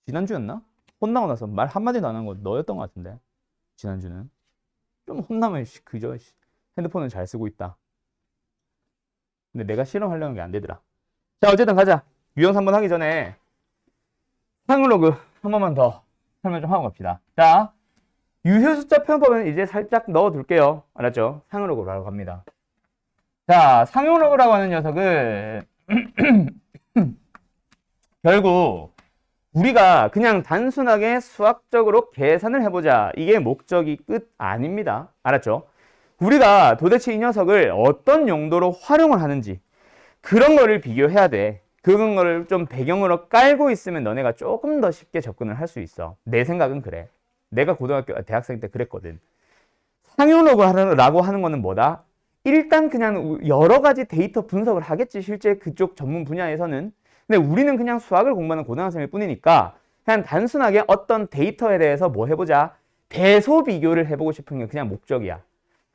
지난주였나? 혼나고 나서 말 한마디도 안 한 거 너였던 것 같은데. 지난주는 좀 혼나면 그저 핸드폰을 잘 쓰고 있다. 근데 내가 실험하려는 게 안 되더라. 자, 어쨌든 가자. 유형 3번 하기 전에 상으로그 한 번만 더 설명 좀 하고 갑시다. 자, 유효 숫자 표현법은 이제 살짝 넣어둘게요. 알았죠? 상으로그라고 합니다. 자, 상용로그라고 하는 녀석은 결국 우리가 그냥 단순하게 수학적으로 계산을 해보자. 이게 목적이 끝 아닙니다. 알았죠? 우리가 도대체 이 녀석을 어떤 용도로 활용을 하는지 그런 거를 비교해야 돼. 그런 거를 좀 배경으로 깔고 있으면 너네가 조금 더 쉽게 접근을 할 수 있어. 내 생각은 그래. 내가 고등학교, 대학생 때 그랬거든. 상용로그라고 하는 거는 뭐다? 일단 그냥 여러 가지 데이터 분석을 하겠지. 실제 그쪽 전문 분야에서는. 근데 우리는 그냥 수학을 공부하는 고등학생일 뿐이니까 그냥 단순하게 어떤 데이터에 대해서 뭐 해보자. 대소 비교를 해보고 싶은 게 그냥 목적이야.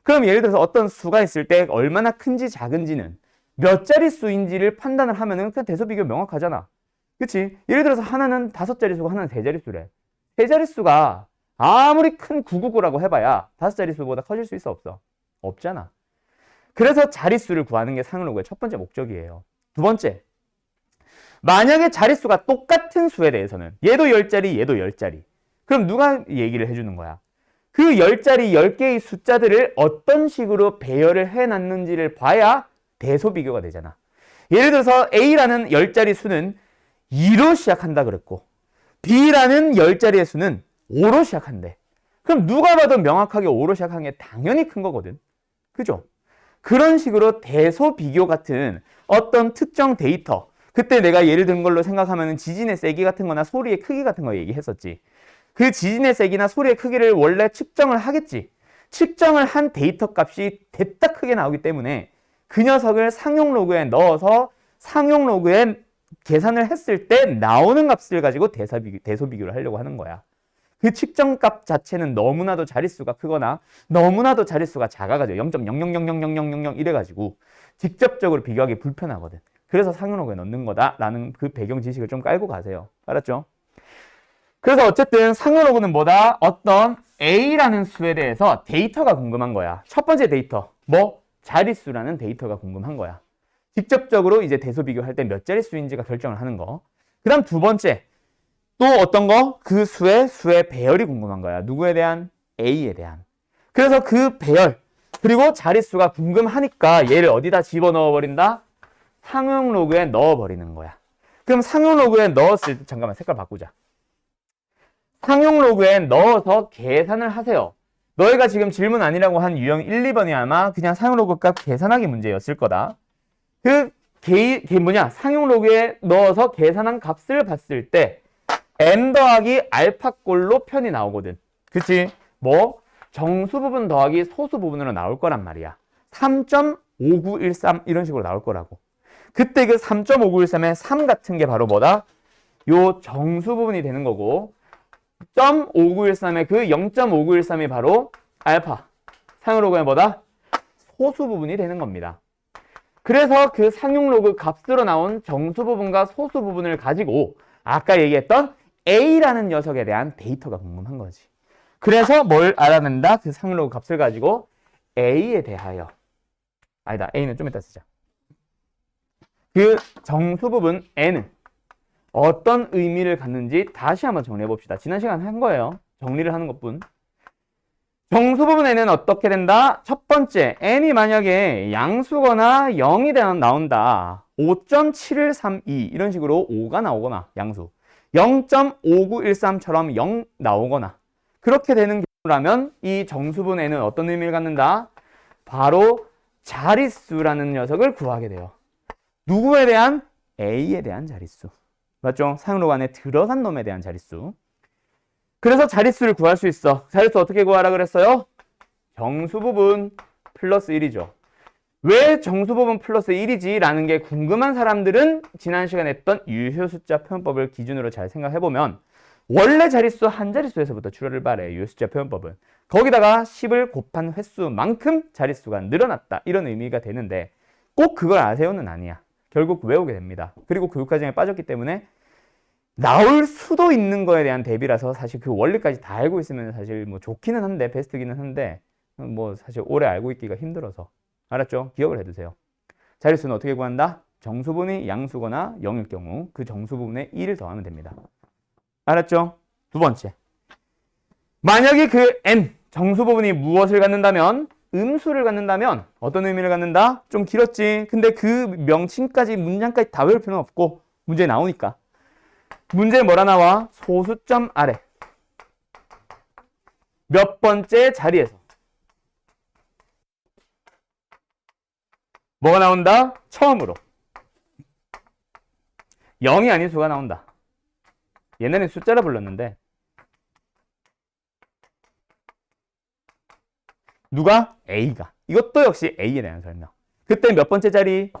그럼 예를 들어서 어떤 수가 있을 때 얼마나 큰지 작은지는 몇 자릿수인지를 판단을 하면은 그냥 대소 비교 명확하잖아. 그치? 예를 들어서 하나는 5자릿수고 하나는 3자릿수래. 3자릿수가 아무리 큰 999라고 해봐야 5자릿수보다 커질 수 있어 없어? 없잖아. 그래서 자릿수를 구하는 게 상으로그의 첫 번째 목적이에요. 두 번째, 만약에 자릿수가 똑같은 수에 대해서는 얘도 10자리, 얘도 10자리. 그럼 누가 얘기를 해주는 거야? 그 10자리, 10개의 숫자들을 어떤 식으로 배열을 해놨는지를 봐야 대소 비교가 되잖아. 예를 들어서 A라는 10자리 수는 2로 시작한다 그랬고 B라는 10자리의 수는 5로 시작한대. 그럼 누가 봐도 명확하게 5로 시작한 게 당연히 큰 거거든. 그죠? 그런 식으로 대소 비교 같은 어떤 특정 데이터, 그때 내가 예를 든 걸로 생각하면 지진의 세기 같은 거나 소리의 크기 같은 거 얘기했었지. 그 지진의 세기나 소리의 크기를 원래 측정을 하겠지. 측정을 한 데이터 값이 됐다 크게 나오기 때문에 그 녀석을 상용로그에 넣어서 상용로그에 계산을 했을 때 나오는 값을 가지고 대소 비교를 하려고 하는 거야. 그 측정값 자체는 너무나도 자릿수가 크거나 너무나도 자릿수가 작아가지고 0.00000000 이래가지고 직접적으로 비교하기 불편하거든. 그래서 상용로그에 넣는 거다라는 그 배경 지식을 좀 깔고 가세요. 알았죠? 그래서 어쨌든 상용로그는 뭐다? 어떤 A라는 수에 대해서 데이터가 궁금한 거야. 첫 번째 데이터, 뭐? 자릿수라는 데이터가 궁금한 거야. 직접적으로 이제 대소 비교할 때 몇 자릿수인지가 결정을 하는 거. 그 다음 두 번째, 또 어떤 거? 그 수의 배열이 궁금한 거야. 누구에 대한? A에 대한. 그래서 그 배열, 그리고 자릿수가 궁금하니까 얘를 어디다 집어넣어 버린다? 상용로그에 넣어버리는 거야. 그럼 상용로그에 넣었을 때, 잠깐만 색깔 바꾸자. 상용로그에 넣어서 계산을 하세요. 너희가 지금 질문 아니라고 한 유형 1, 2번이 아마 그냥 상용로그 값 계산하기 문제였을 거다. 상용로그에 넣어서 계산한 값을 봤을 때 n 더하기 알파꼴로 편이 나오거든. 그치? 뭐? 정수 부분 더하기 소수 부분으로 나올 거란 말이야. 3.5913 이런 식으로 나올 거라고. 그때 그 3.5913의 3 같은 게 바로 뭐다? 요 정수 부분이 되는 거고 0.5913의 그 0.5913이 바로 알파. 상용로그의 뭐다? 소수 부분이 되는 겁니다. 그래서 그 상용로그 값으로 나온 정수 부분과 소수 부분을 가지고 아까 얘기했던 A라는 녀석에 대한 데이터가 궁금한 거지. 그래서 뭘 알아낸다? 그 상용로그 값을 가지고 A에 대하여. 아니다. A는 좀 이따 쓰자. 그 정수 부분 N은 어떤 의미를 갖는지 다시 한번 정리해 봅시다. 지난 시간에 한 거예요. 정리를 하는 것뿐. 정수 부분 N은 어떻게 된다? 첫 번째, N이 만약에 양수거나 0이 나온다. 5.7132 이런 식으로 5가 나오거나 양수. 0.5913처럼 0 나오거나 그렇게 되는 경우라면 이 정수분 N은 어떤 의미를 갖는다? 바로 자릿수라는 녀석을 구하게 돼요. 누구에 대한? A에 대한 자릿수. 맞죠? 상용로그 안에 들어간 놈에 대한 자릿수. 그래서 자릿수를 구할 수 있어. 자릿수 어떻게 구하라 그랬어요? 정수 부분 플러스 1이죠. 왜 정수 부분 플러스 1이지? 라는 게 궁금한 사람들은 지난 시간에 했던 유효 숫자 표현법을 기준으로 잘 생각해보면 원래 자릿수 한 자릿수에서부터 출발해 유효숫자 표현법은. 거기다가 10을 곱한 횟수만큼 자릿수가 늘어났다. 이런 의미가 되는데 꼭 그걸 아세요는 아니야. 결국 외우게 됩니다. 그리고 교육과정에 빠졌기 때문에 나올 수도 있는 거에 대한 대비라서 사실 그 원리까지 다 알고 있으면 사실 뭐 좋기는 한데 베스트기는 한데 뭐 사실 오래 알고 있기가 힘들어서. 알았죠? 기억을 해두세요. 자릿수는 어떻게 구한다? 정수분이 양수거나 0일 경우 그 정수분에 1을 더하면 됩니다. 알았죠? 두 번째. 만약에 그 n, 정수부분이 무엇을 갖는다면? 음수를 갖는다면 어떤 의미를 갖는다? 좀 길었지. 근데 그 명칭까지 문장까지 다 외울 필요는 없고 문제에 나오니까. 문제에 뭐라 나와? 소수점 아래. 몇 번째 자리에서. 뭐가 나온다? 처음으로. 0이 아닌 수가 나온다. 옛날엔 숫자라 불렀는데 누가? A가. 이것도 역시 A에 대한 설명. 그때 몇 번째 자리?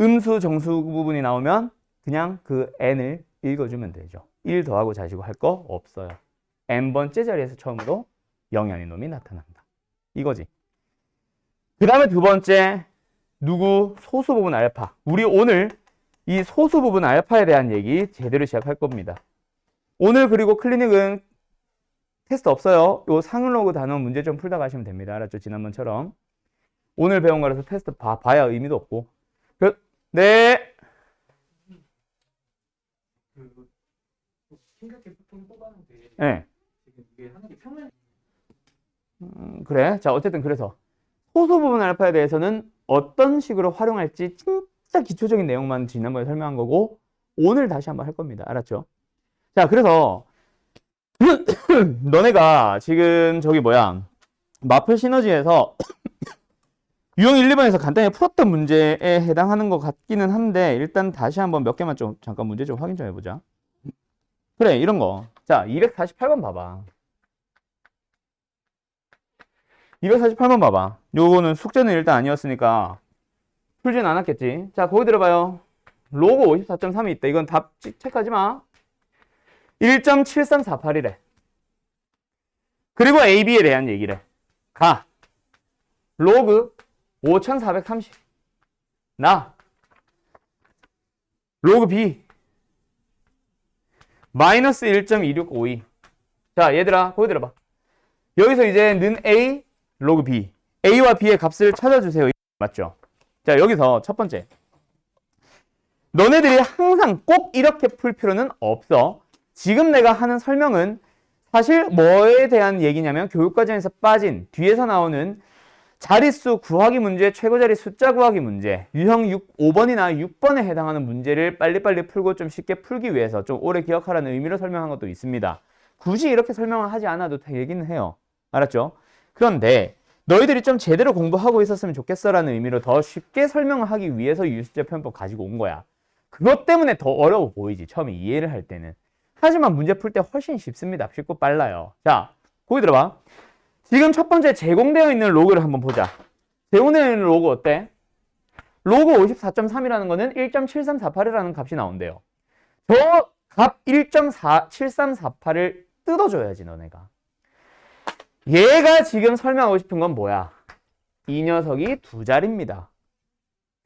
음수, 정수 부분이 나오면 그냥 그 N을 읽어주면 되죠. 1 더하고 자시고 할 거 없어요. N번째 자리에서 처음으로 0이 아닌 놈이 나타난다. 이거지. 그 다음에 두 번째 누구? 소수 부분 알파. 우리 오늘 이 소수 부분 알파에 대한 얘기 제대로 시작할 겁니다. 오늘 그리고 클리닉은 테스트 없어요. 요 상로그 단원 문제 좀 풀다 가시면 됩니다. 알았죠? 지난번처럼. 오늘 배운 거라서 테스트 봐야 의미도 없고. 네. 네. 그래. 자, 어쨌든 그래서 소수 부분 알파에 대해서는 어떤 식으로 활용할지 진짜 기초적인 내용만 지난번에 설명한 거고 오늘 다시 한번 할 겁니다. 알았죠? 자, 그래서 너네가 지금 저기 뭐야 마플 시너지에서 유형 1, 2번에서 간단히 풀었던 문제에 해당하는 것 같기는 한데 일단 다시 한번 몇 개만 좀 잠깐 문제 좀 확인 좀 해보자. 그래, 이런 거. 자, 248번 봐봐. 248번 봐봐. 요거는 숙제는 일단 아니었으니까 풀진 않았겠지. 자, 거기 들어봐요. 로그 54.3이 있다. 이건 답 체크하지 마. 1.7348이래. 그리고 AB에 대한 얘기래. 가. 로그 5430. 나. 로그 B. 마이너스 1.2652. 자, 얘들아, 거기 들어봐. 여기서 이제 는 A, 로그 B. A와 B의 값을 찾아주세요. 맞죠? 자, 여기서 첫 번째. 너네들이 항상 꼭 이렇게 풀 필요는 없어. 지금 내가 하는 설명은 사실 뭐에 대한 얘기냐면 교육과정에서 빠진 뒤에서 나오는 자릿수 구하기 문제, 최고자리 숫자 구하기 문제, 유형 5번이나 6번에 해당하는 문제를 빨리빨리 풀고 좀 쉽게 풀기 위해서 좀 오래 기억하라는 의미로 설명한 것도 있습니다. 굳이 이렇게 설명을 하지 않아도 되기는 해요. 알았죠? 그런데 너희들이 좀 제대로 공부하고 있었으면 좋겠어라는 의미로 더 쉽게 설명을 하기 위해서 유효숫자 표현법 가지고 온 거야. 그것 때문에 더 어려워 보이지, 처음에 이해를 할 때는. 하지만 문제 풀 때 훨씬 쉽습니다. 쉽고 빨라요. 자, 거기 들어봐. 지금 첫 번째 제공되어 있는 로그를 한번 보자. 제공되어 있는 로그 어때? 로그 54.3이라는 거는 1.7348이라는 값이 나온대요. 저 값 1.7348을 뜯어줘야지, 너네가. 얘가 지금 설명하고 싶은 건 뭐야? 이 녀석이 두 자리입니다.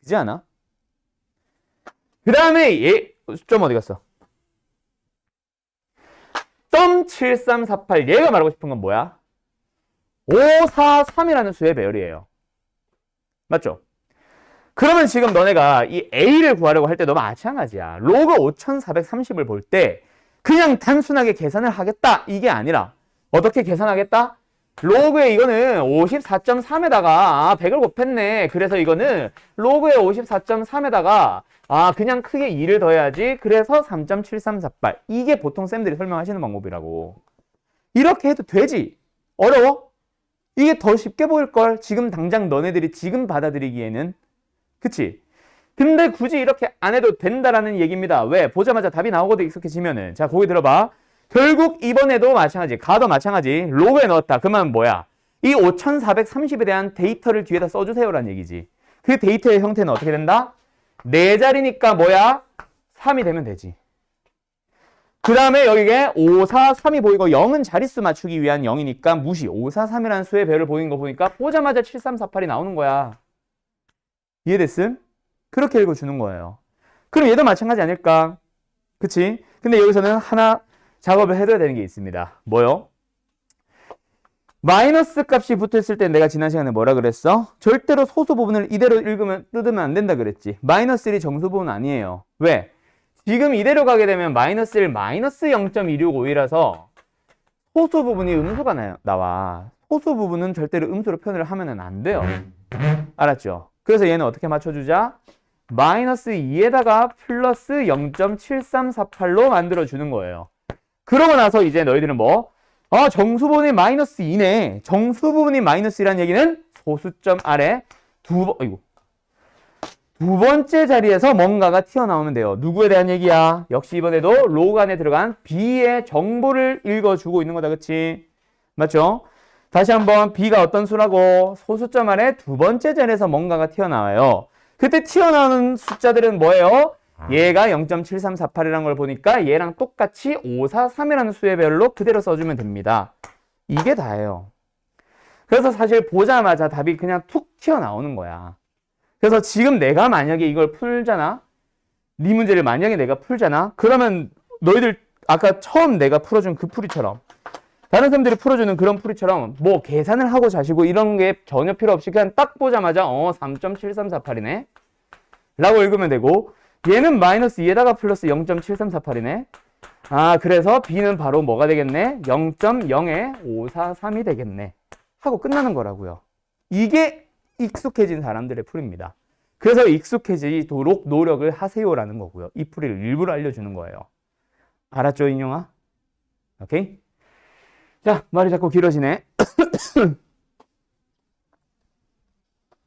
그지 않아? 그 다음에 얘, 점 어디 갔어? .7348 얘가 말하고 싶은 건 뭐야? 543이라는 수의 배열이에요. 맞죠? 그러면 지금 너네가 이 A를 구하려고 할 때도 마찬가지야. 로그 5430을 볼 때 그냥 단순하게 계산을 하겠다 이게 아니라 어떻게 계산하겠다? 로그에 이거는 54.3에다가 100을 곱했네. 그래서 이거는 로그에 54.3에다가 그냥 크게 2를 더해야지. 그래서 3.7348. 이게 보통 쌤들이 설명하시는 방법이라고. 이렇게 해도 되지. 어려워? 이게 더 쉽게 보일걸? 지금 당장 너네들이 지금 받아들이기에는. 그치? 근데 굳이 이렇게 안 해도 된다라는 얘기입니다. 왜? 보자마자 답이 나오거든, 익숙해지면은. 자, 거기 들어봐. 결국 이번에도 마찬가지, 가도 마찬가지, 로그에 넣었다. 그러면 뭐야? 이 5430에 대한 데이터를 뒤에다 써주세요라는 얘기지. 그 데이터의 형태는 어떻게 된다? 네 자리니까 뭐야? 3이 되면 되지. 그 다음에 여기에 5, 4, 3이 보이고 0은 자릿수 맞추기 위한 0이니까 무시. 5, 4, 3이라는 수의 배를 보이는 거 보니까 보자마자 7, 3, 4, 8이 나오는 거야. 이해됐음? 그렇게 읽어주는 거예요. 그럼 얘도 마찬가지 아닐까? 그치? 근데 여기서는 하나 작업을 해둬야 되는 게 있습니다. 뭐요? 마이너스 값이 붙어있을 때 내가 지난 시간에 뭐라 그랬어? 절대로 소수 부분을 이대로 뜯으면 안 된다 그랬지. 마이너스 1이 정수 부분 아니에요. 왜? 지금 이대로 가게 되면 마이너스 1, 마이너스 0.265이라서 소수 부분이 음수가 나와. 소수 부분은 절대로 음수로 표현을 하면 안 돼요. 알았죠? 그래서 얘는 어떻게 맞춰주자? 마이너스 2에다가 플러스 0.7348로 만들어주는 거예요. 그러고 나서 이제 너희들은 뭐? 정수 부분이 마이너스 2네. 정수 부분이 마이너스 2라는 얘기는 소수점 아래 두 번째 자리에서 뭔가가 튀어나오면 돼요. 누구에 대한 얘기야? 역시 이번에도 로그 안에 들어간 B의 정보를 읽어주고 있는 거다. 그치? 맞죠? 다시 한번 B가 어떤 수라고? 소수점 아래 두 번째 자리에서 뭔가가 튀어나와요. 그때 튀어나오는 숫자들은 뭐예요? 얘가 0.7348이라는 걸 보니까 얘랑 똑같이 543이라는 수의 별로 그대로 써주면 됩니다. 이게 다예요. 그래서 사실 보자마자 답이 그냥 툭 튀어나오는 거야. 그래서 지금 내가 만약에 이걸 풀잖아? 네 문제를 만약에 내가 풀잖아? 그러면 너희들 아까 처음 내가 풀어준 그 풀이처럼 다른 사람들이 풀어주는 그런 풀이처럼 뭐 계산을 하고 자시고 이런 게 전혀 필요 없이 그냥 딱 보자마자 3.7348이네? 라고 읽으면 되고 얘는 마이너스 2에다가 플러스 0.7348이네? 그래서 B는 바로 뭐가 되겠네? 0.0에 543이 되겠네. 하고 끝나는 거라고요. 이게 익숙해진 사람들의 풀입니다. 그래서 익숙해지도록 노력을 하세요라는 거고요. 이 풀이를 일부러 알려주는 거예요. 알았죠, 인용아? 오케이? 자, 말이 자꾸 길어지네.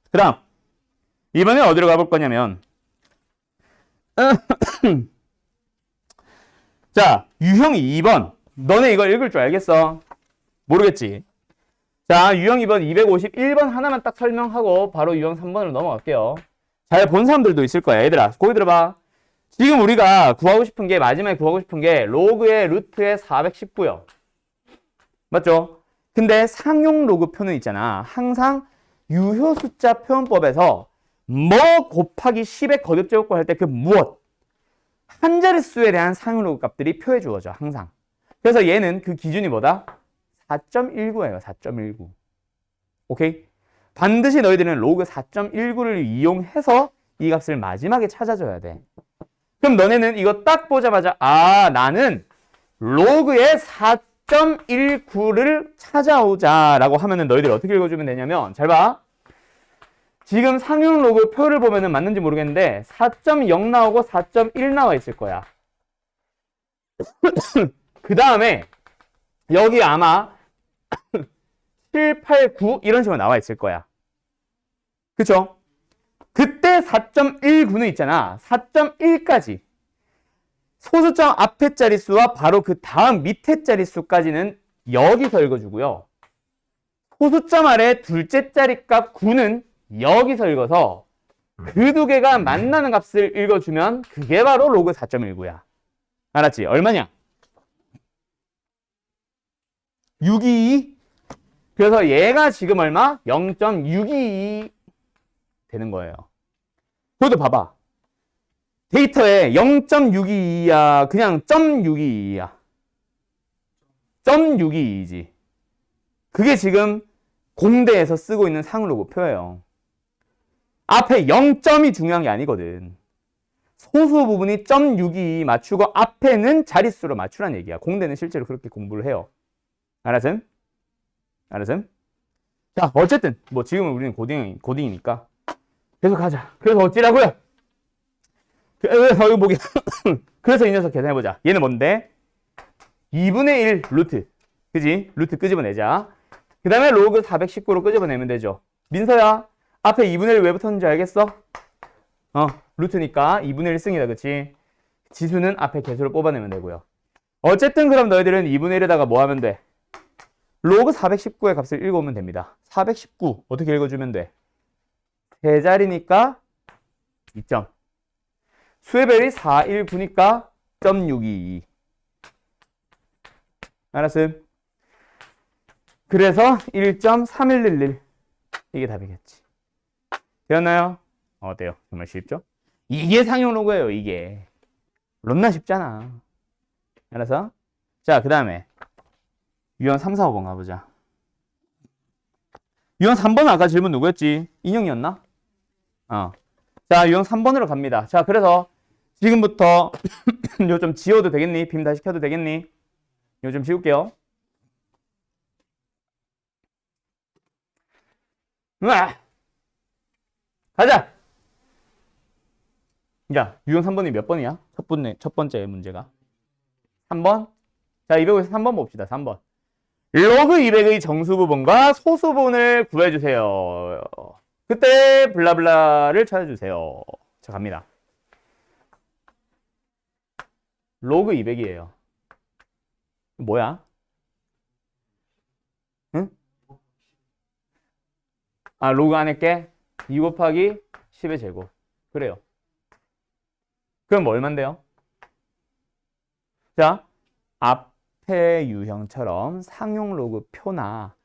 그 다음 이번에 어디로 가볼 거냐면 자, 유형 2번. 너네 이거 읽을 줄 알겠어? 모르겠지? 자, 유형 2번 251번 하나만 딱 설명하고 바로 유형 3번으로 넘어갈게요. 잘 본 사람들도 있을 거야. 얘들아, 거기 들어봐. 지금 우리가 구하고 싶은 게, 마지막에 구하고 싶은 게 로그의 루트의 419요. 맞죠? 근데 상용 로그 표는 있잖아. 항상 유효 숫자 표현법에서 뭐 곱하기 10의 거듭제곱걸 할 때 그 무엇? 한 자릿수에 대한 상용 로그 값들이 표해 주어져. 항상. 그래서 얘는 그 기준이 뭐다? 4.19예요. 4.19. 오케이? 반드시 너희들은 로그 4.19를 이용해서 이 값을 마지막에 찾아줘야 돼. 그럼 너네는 이거 딱 보자마자 나는 로그의 4.19를 찾아오자라고 하면은 너희들 어떻게 읽어주면 되냐면 잘 봐. 지금 상용 로그 표를 보면은 맞는지 모르겠는데 4.0 나오고 4.1 나와 있을 거야. 그 다음에 여기 아마 7, 8, 9 이런 식으로 나와 있을 거야. 그쵸? 그때 4.19는 있잖아. 4.1까지. 소수점 앞에 자릿수와 바로 그 다음 밑에 자릿수까지는 여기서 읽어주고요. 소수점 아래 둘째 자릿값 9는 여기서 읽어서 그 두 개가 만나는 값을 읽어주면 그게 바로 로그 4.19야. 알았지? 얼마냐? 622. 그래서 얘가 지금 얼마? 0.622 되는 거예요. 그것도 봐봐. 데이터에 0.622야. 그냥 0.622야. 0.622지. 그게 지금 공대에서 쓰고 있는 상용 로그 표예요. 앞에 0점이 중요한 게 아니거든. 소수 부분이 0.622 맞추고 앞에는 자릿수로 맞추라는 얘기야. 공대는 실제로 그렇게 공부를 해요. 알았음? 알았음? 자, 어쨌든 뭐 지금은 우리는 고딩이니까 계속 가자. 그래서 어찌라고요? 그래서 보기. 그래서 이 녀석 계산해보자. 얘는 뭔데? 2분의 1 루트. 그지? 루트 끄집어내자. 그 다음에 로그 419로 끄집어내면 되죠. 민서야, 앞에 2분의 1 왜 붙었는지 알겠어? 루트니까 2분의 1승이다. 그치? 지수는 앞에 개수를 뽑아내면 되고요. 어쨌든 그럼 너희들은 2분의 1에다가 뭐 하면 돼? 로그 419의 값을 읽어오면 됩니다. 419 어떻게 읽어주면 돼? 세 자리니까 2점. 수의 별이 4, 1, 9니까 0.622. 알았음? 그래서 1.3111 이게 답이겠지. 되었나요? 어때요? 정말 쉽죠? 이게 상용 로그예요, 이게. 론나 쉽잖아. 알았어? 자, 그 다음에 유형 3, 4, 5번 가보자. 유형 3번은 아까 질문 누구였지? 인형이었나? 자, 유형 3번으로 갑니다. 자, 그래서 지금부터 요 좀 지워도 되겠니? 빔 다시 켜도 되겠니? 요 좀 지울게요. 으아! 가자! 자, 유형 3번이 몇 번이야? 첫 번째 문제가. 3번? 자, 253번 3번 봅시다. 3번. 로그 200의 정수 부분과 소수 부분을 구해주세요. 그때 블라블라를 찾아주세요. 자, 갑니다. 로그 200이에요. 뭐야? 응? 아, 로그 안에 게 2 곱하기 10의 제곱. 그래요. 그럼 뭐 얼만데요? 자, 앞에 유형처럼 상용 로그 표나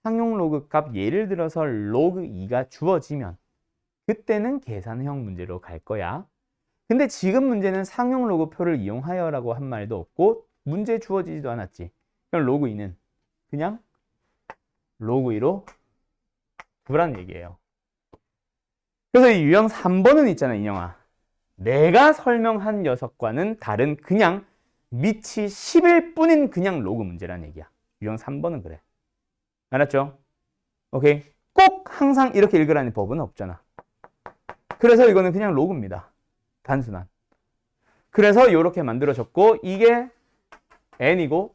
상용 로그 값 예를 들어서 로그 2가 주어지면 그때는 계산형 문제로 갈 거야. 근데 지금 문제는 상용 로그 표를 이용하여라고 한 말도 없고 문제 주어지지도 않았지. 그럼 로그 2는 그냥 로그 2로 두란 얘기예요. 그래서 이 유형 3번은 있잖아, 인형아. 내가 설명한 녀석과는 다른 그냥 밑이 10일 뿐인 그냥 로그 문제란 얘기야. 유형 3번은 그래. 알았죠? 오케이. 꼭 항상 이렇게 읽으라는 법은 없잖아. 그래서 이거는 그냥 로그입니다. 단순한. 그래서 이렇게 만들어졌고 이게 n이고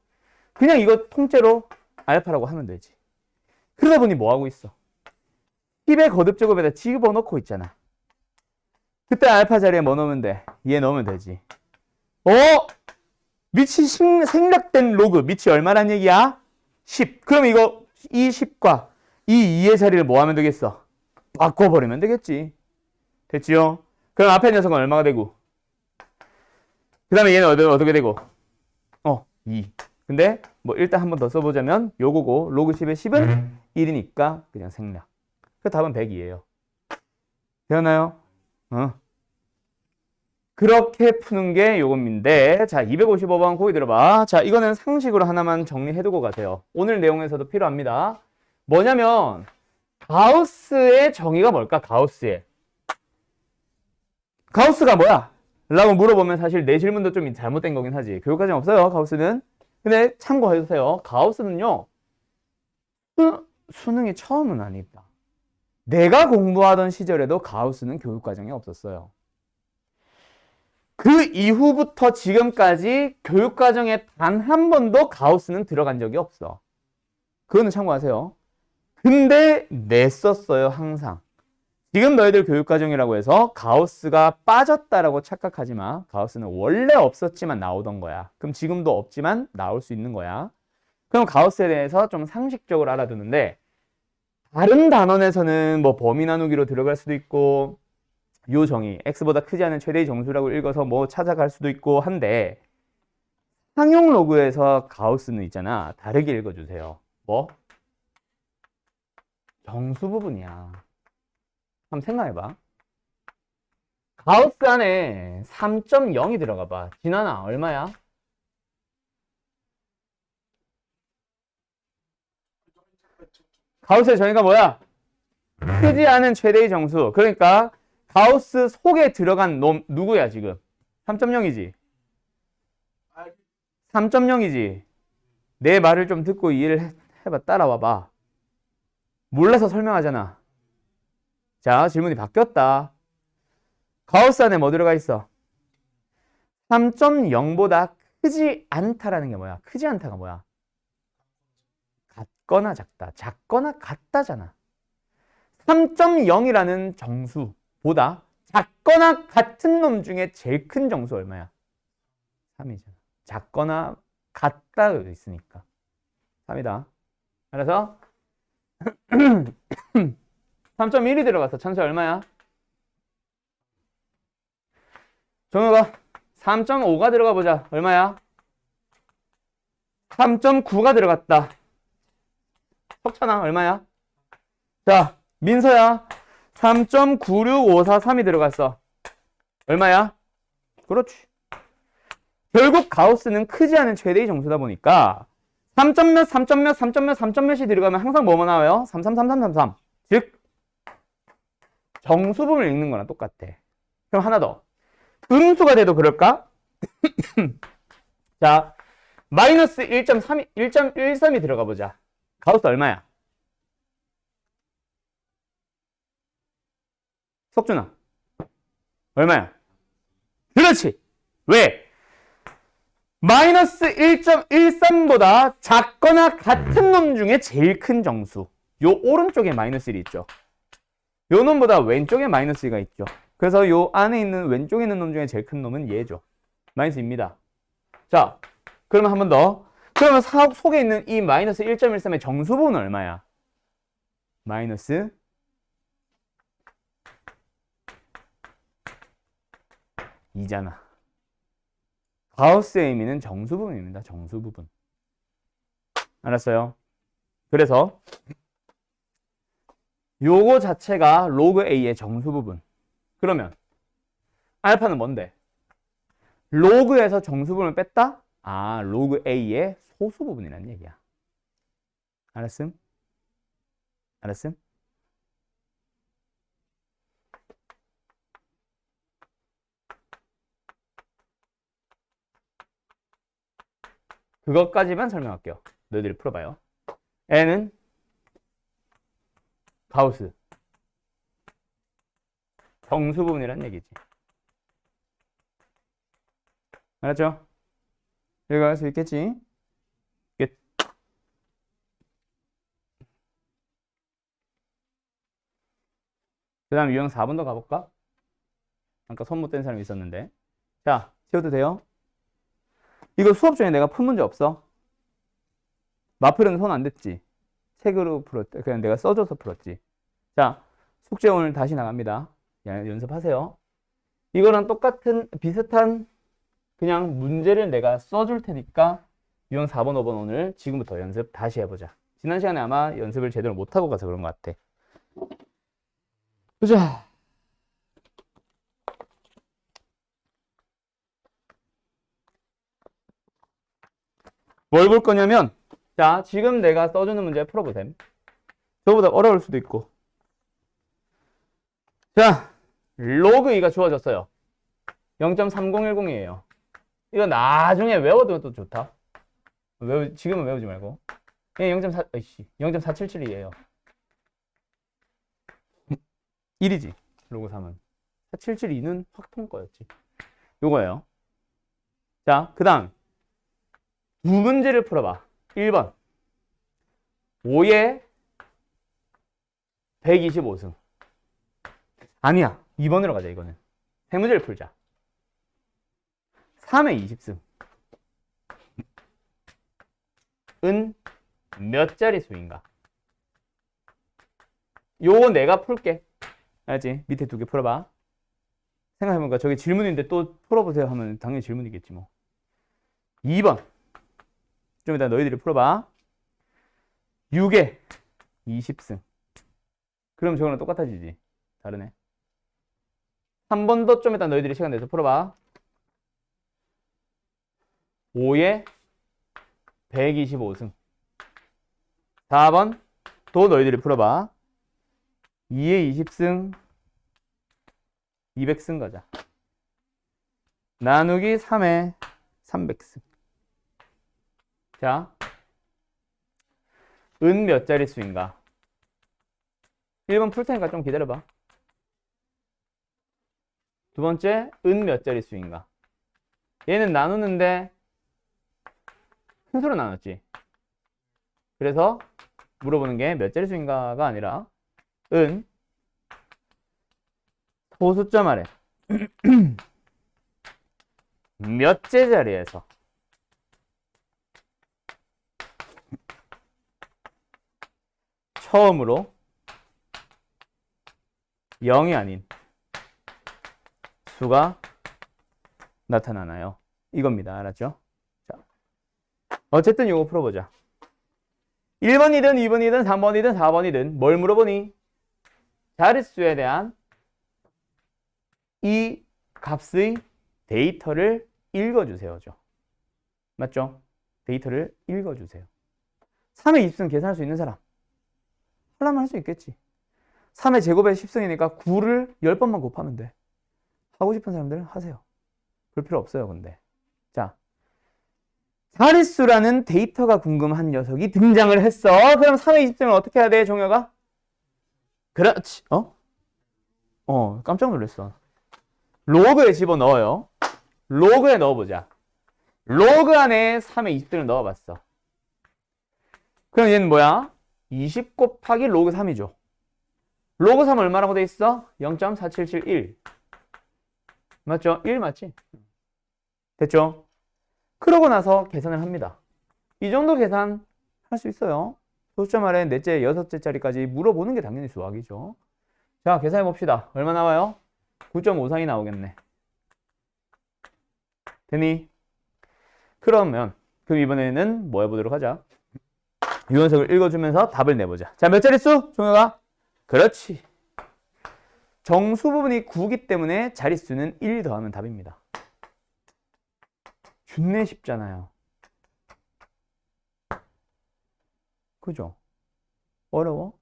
그냥 이거 통째로 알파라고 하면 되지. 그러다 보니 뭐 하고 있어? 10의 거듭제곱에다 집어넣고 있잖아. 그때 알파 자리에 뭐 넣으면 돼? 얘 넣으면 되지. 밑이 생략된 로그. 밑이 얼마란 얘기야? 10. 그럼 이거 이 10과 이 2의 자리를 뭐 하면 되겠어? 바꿔버리면 되겠지. 됐지요? 그럼 앞에 녀석은 얼마가 되고? 그 다음에 얘는 어떻게 되고? 2. 근데 뭐 일단 한 번 더 써보자면 요거고 로그 10의 10은 1이니까 그냥 생략. 그 답은 100이에요. 되었나요? 그렇게 푸는 게 요겁인데 자 255번 거기 들어봐. 자 이거는 상식으로 하나만 정리해두고 가세요. 오늘 내용에서도 필요합니다. 뭐냐면 가우스의 정의가 뭘까? 가우스가 뭐야? 라고 물어보면 사실 내 질문도 좀 잘못된 거긴 하지. 교육과정 없어요 가우스는. 근데 참고해주세요. 가우스는요 수능이 처음은 아니다. 내가 공부하던 시절에도 가우스는 교육과정이 없었어요. 그 이후부터 지금까지 교육과정에 단 한 번도 가우스는 들어간 적이 없어. 그거는 참고하세요. 근데 냈었어요, 항상. 지금 너희들 교육과정이라고 해서 가우스가 빠졌다라고 착각하지 마. 가우스는 원래 없었지만 나오던 거야. 그럼 지금도 없지만 나올 수 있는 거야. 그럼 가우스에 대해서 좀 상식적으로 알아두는데 다른 단원에서는 뭐 범위 나누기로 들어갈 수도 있고 요 정의, x보다 크지 않은 최대의 정수라고 읽어서 뭐 찾아갈 수도 있고 한데 상용 로그에서 가우스는 있잖아. 다르게 읽어주세요. 뭐? 정수 부분이야. 한번 생각해봐. 가우스 안에 3.0이 들어가 봐. 진환아, 얼마야? 가우스의 정의가 뭐야? 크지 않은 최대의 정수. 그러니까 가우스 속에 들어간 놈 누구야 지금? 3.0이지? 3.0이지? 내 말을 좀 듣고 이해를 해봐. 따라와봐. 몰라서 설명하잖아. 자, 질문이 바뀌었다. 가우스 안에 뭐 들어가 있어? 3.0보다 크지 않다라는 게 뭐야? 크지 않다가 뭐야? 같거나 작다. 작거나 같다잖아. 3.0이라는 정수보다 작거나 같은 놈 중에 제일 큰 정수 얼마야? 3이잖아. 작거나 같다 있으니까 3이다. 그래서 3.1이 들어가서 천수 얼마야? 정우가 3.5가 들어가 보자. 얼마야? 3.9가 들어갔다. 석찬아, 얼마야? 자, 민서야. 3.96543이 들어갔어. 얼마야? 그렇지. 결국 가우스는 크지 않은 최대의 정수다 보니까 3점 몇, 3점 몇, 3점 몇, 3점 몇이 들어가면 항상 뭐만 나와요? 333333. 즉 정수분을 읽는 거랑 똑같아. 그럼 하나 더. 음수가 돼도 그럴까? 자, 마이너스 1.3, 1.13이 들어가 보자. 가우스 얼마야? 석준아. 얼마야? 그렇지. 왜? 마이너스 1.13보다 작거나 같은 놈 중에 제일 큰 정수. 요 오른쪽에 마이너스 1이 있죠. 요 놈보다 왼쪽에 마이너스 2가 있죠. 그래서 요 안에 있는 왼쪽에 있는 놈 중에 제일 큰 놈은 얘죠. 마이너스 2입니다. 자, 그러면 한 번 더. 그러면 속에 있는 이 마이너스 1.13의 정수분은 얼마야? 마이너스 2잖아. 가우스의 의미는 정수부분입니다. 정수부분. 알았어요? 그래서 요거 자체가 로그 A의 정수부분. 그러면 알파는 뭔데? 로그에서 정수부분을 뺐다? 아, 로그 A의 소수부분이라는 얘기야. 알았음? 알았음? 그것까지만 설명할게요. 너희들이 풀어봐요. N은 가우스 정수부분이란 얘기지. 알았죠? 읽어갈 수 있겠지? 끝. 그 다음 유형 4번 더 가볼까? 아까 손 못 댄 사람이 있었는데. 자, 지워도 돼요? 이거 수업 중에 내가 푼 문제 없어? 마플은 손 안 댔지? 책으로 풀었지? 그냥 내가 써줘서 풀었지. 자, 숙제 오늘 다시 나갑니다. 연습하세요. 이거랑 똑같은 비슷한 그냥 문제를 내가 써줄 테니까 유형 4번, 5번 오늘 지금부터 연습 다시 해보자. 지난 시간에 아마 연습을 제대로 못하고 가서 그런 것 같아. 보자. 뭘 볼 거냐면, 자, 지금 내가 써주는 문제 풀어보셈. 저보다 어려울 수도 있고. 자, 로그 2가 주어졌어요. 0.3010이에요. 이거 나중에 외워두면 또 좋다. 지금은 외우지 말고. 그냥 0.477이에요. 1이지. 로그 3은. 472는 확통 거였지. 요거예요. 자, 그 다음. 두 문제를 풀어봐. 1번. 5에 125승. 아니야. 2번으로 가자, 이거는. 세 문제를 풀자. 3에 20승. 은 몇 자리 수인가? 요거 내가 풀게. 알지? 밑에 두 개 풀어봐. 생각해보니까 저게 질문인데 또 풀어보세요 하면 당연히 질문이겠지 뭐. 2번. 좀 이따 너희들이 풀어봐. 6에 20승. 그럼 저거는 똑같아지지. 다르네. 3번도 좀 이따 너희들이 시간 내서 풀어봐. 5에 125승. 4번 또 너희들이 풀어봐. 2에 20승 200승 가자. 나누기 3에 300승. 자, 은 몇 자리 수인가? 1번 풀 테니까 좀 기다려봐. 두 번째, 은 몇 자리 수인가? 얘는 나누는데 순서로 나눴지. 그래서 물어보는 게 몇 자리 수인가가 아니라 은 소수점 아래 몇째 자리에서 처음으로 0이 아닌 수가 나타나나요? 이겁니다. 알았죠? 자, 어쨌든 요거 풀어보자. 1번이든 2번이든 3번이든 4번이든 뭘 물어보니? 자릿수에 대한 이 값의 데이터를 읽어주세요죠. 맞죠? 데이터를 읽어주세요. 3의 20승 계산할 수 있는 사람? 하려면 할 수 있겠지. 3의 제곱에 10승이니까 9를 10번만 곱하면 돼. 하고 싶은 사람들은 하세요. 볼 필요 없어요, 근데. 자, 자릿수라는 데이터가 궁금한 녀석이 등장을 했어. 그럼 3의 20승을 어떻게 해야 돼, 종혁아? 그렇지. 깜짝 놀랐어. 로그에 집어넣어요. 로그에 넣어보자. 로그 안에 3의 20승을 넣어봤어. 그럼 얘는 뭐야? 20 곱하기 로그 3이죠. 로그 3 얼마라고 돼 있어? 0.4771. 맞죠? 1 맞지? 됐죠? 그러고 나서 계산을 합니다. 이 정도 계산 할 수 있어요. 소수점 아래 넷째, 여섯째 자리까지 물어보는 게 당연히 수학이죠. 자, 계산해 봅시다. 얼마 나와요? 9.53이 나오겠네. 되니? 그럼 이번에는 뭐 해보도록 하자. 유연석을 읽어주면서 답을 내보자. 자, 몇 자릿수? 종혁아? 그렇지. 정수 부분이 9기 때문에 자릿수는 1 더하면 답입니다. 준내 쉽잖아요. 그죠? 어려워?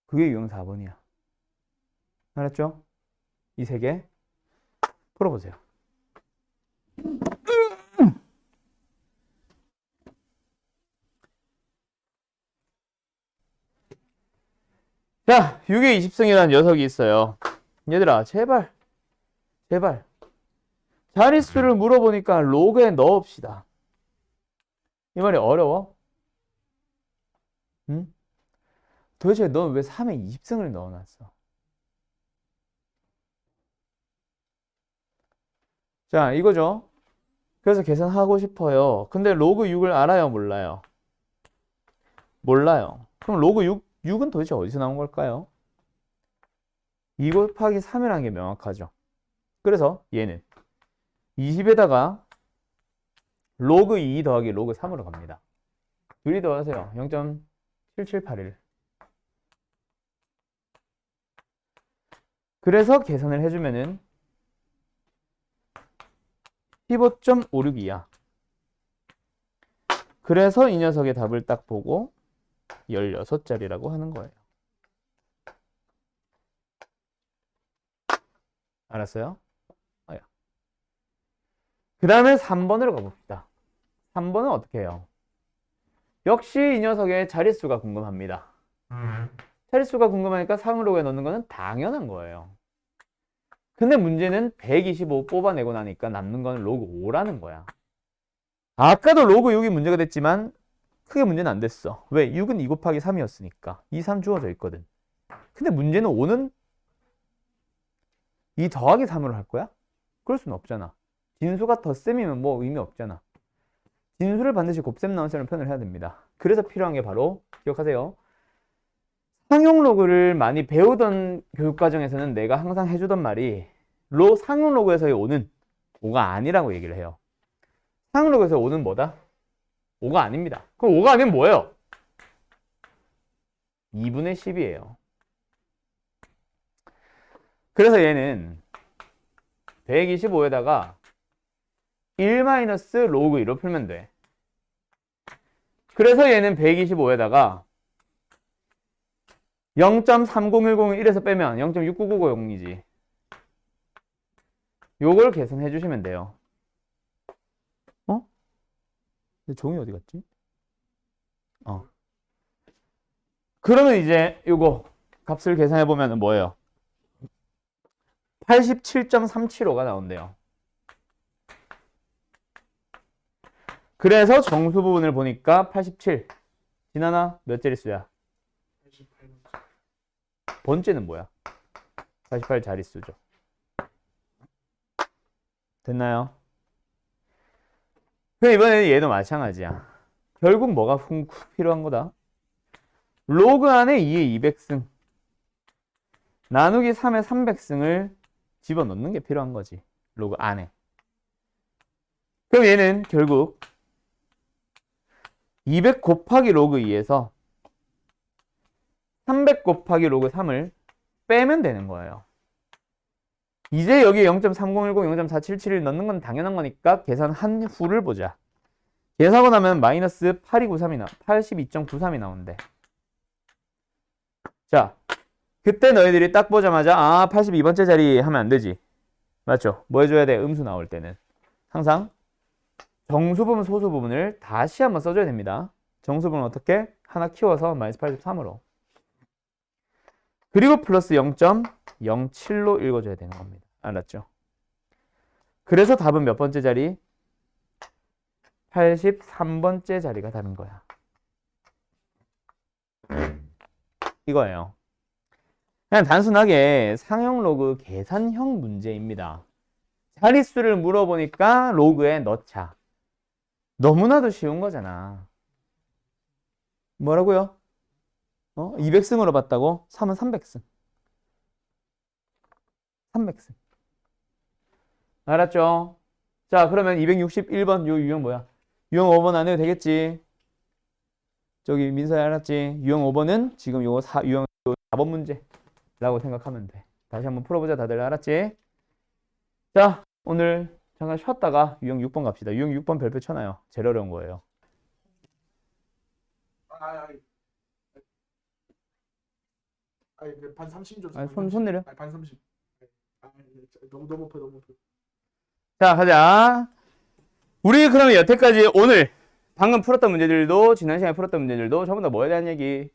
그게 유형 4번이야. 알았죠? 이 세 개 풀어보세요. 자, 6의 20승이라는 녀석이 있어요. 얘들아, 제발. 자릿수를 물어보니까 로그에 넣읍시다. 이 말이 어려워? 응? 도대체 넌 왜 3의 20승을 넣어놨어? 자, 이거죠. 그래서 계산하고 싶어요. 근데 로그 6을 알아요, 몰라요? 몰라요. 그럼 로그 6은 도대체 어디서 나온 걸까요? 2 곱하기 3이라는 게 명확하죠. 그래서 얘는 20에다가 로그 2 더하기 로그 3으로 갑니다. 둘이 더하세요. 0.7781. 그래서 계산을 해주면은 15.562야. 그래서 이 녀석의 답을 딱 보고 16자리라고 하는 거예요. 알았어요? 그 다음에 3번으로 가봅시다. 3번은 어떻게 해요? 역시 이 녀석의 자릿수가 궁금합니다. 자릿수가 궁금하니까 3으로 넣는 거는 당연한 거예요. 근데 문제는 125 뽑아내고 나니까 남는 건 로그 5라는 거야. 아까도 로그 6이 문제가 됐지만 크게 문제는 안 됐어. 왜? 6은 2 곱하기 3이었으니까 2, 3 주어져 있거든. 근데 문제는 5는 2 더하기 3으로 할 거야? 그럴 수는 없잖아. 진수가 덧셈이면 뭐 의미 없잖아. 진수를 반드시 곱셈 나온 셈을 표현을 해야 됩니다. 그래서 필요한 게 바로 기억하세요. 상용 로그를 많이 배우던 교육과정에서는 내가 항상 해주던 말이 상용 로그에서의 5는 5가 아니라고 얘기를 해요. 상용 로그에서 5는 뭐다? 5가 아닙니다. 그럼 5가 아니면 뭐예요? 2분의 10이에요. 그래서 얘는 125에다가 1 마이너스 로그 2로 풀면 돼. 그래서 얘는 125에다가 0.3010을 1에서 빼면 0.69990이지. 요걸 계산해 주시면 돼요. 근데 종이 어디 갔지? 그러면 이제 요거 값을 계산해 보면 뭐예요? 87.375가 나온대요. 그래서 정수 부분을 보니까 87. 진하나 몇 자릿수야? 88. 번째는 뭐야? 88 자릿수죠. 됐나요? 그럼 이번에는 얘도 마찬가지야. 결국 뭐가 필요한 거다? 로그 안에 2의 200승 나누기 3의 300승을 집어넣는 게 필요한 거지. 로그 안에. 그럼 얘는 결국 200 곱하기 로그 2에서 300 곱하기 로그 3을 빼면 되는 거예요. 이제 여기 0.3010, 0.4771 넣는 건 당연한 거니까 계산한 후를 보자. 계산하고 나면 마이너스 82.93이 나오는데. 자, 그때 너희들이 딱 보자마자 82번째 자리 하면 안 되지. 맞죠? 뭐 해줘야 돼? 음수 나올 때는. 항상 정수 부분, 소수 부분을 다시 한번 써줘야 됩니다. 정수 부분 어떻게? 하나 키워서 마이너스 83으로. 그리고 플러스 0.07로 읽어줘야 되는 겁니다. 알았죠? 그래서 답은 몇 번째 자리? 83번째 자리가 답인 거야. 이거예요. 그냥 단순하게 상형 로그 계산형 문제입니다. 자릿수를 물어보니까 로그에 넣자. 너무나도 쉬운 거잖아. 뭐라고요? 200승으로 봤다고? 3은 300승. 300승. 알았죠? 자, 그러면 261번 요 유형 뭐야? 유형 5번 안 해도 되겠지? 저기 민서야 알았지? 유형 5번은 지금 요거 유형 4번 문제라고 생각하면 돼. 다시 한번 풀어보자. 다들 알았지? 자, 오늘 잠깐 쉬었다가 유형 6번 갑시다. 유형 6번 별표 쳐놔요. 제일 어려운 거예요. 반 30 좀. 손 내려. 반 30. 너무 높아. 자, 가자. 우리 그러면 여태까지 오늘 방금 풀었던 문제들도 지난 시간에 풀었던 문제들도 전부 다 뭐에 대한 얘기?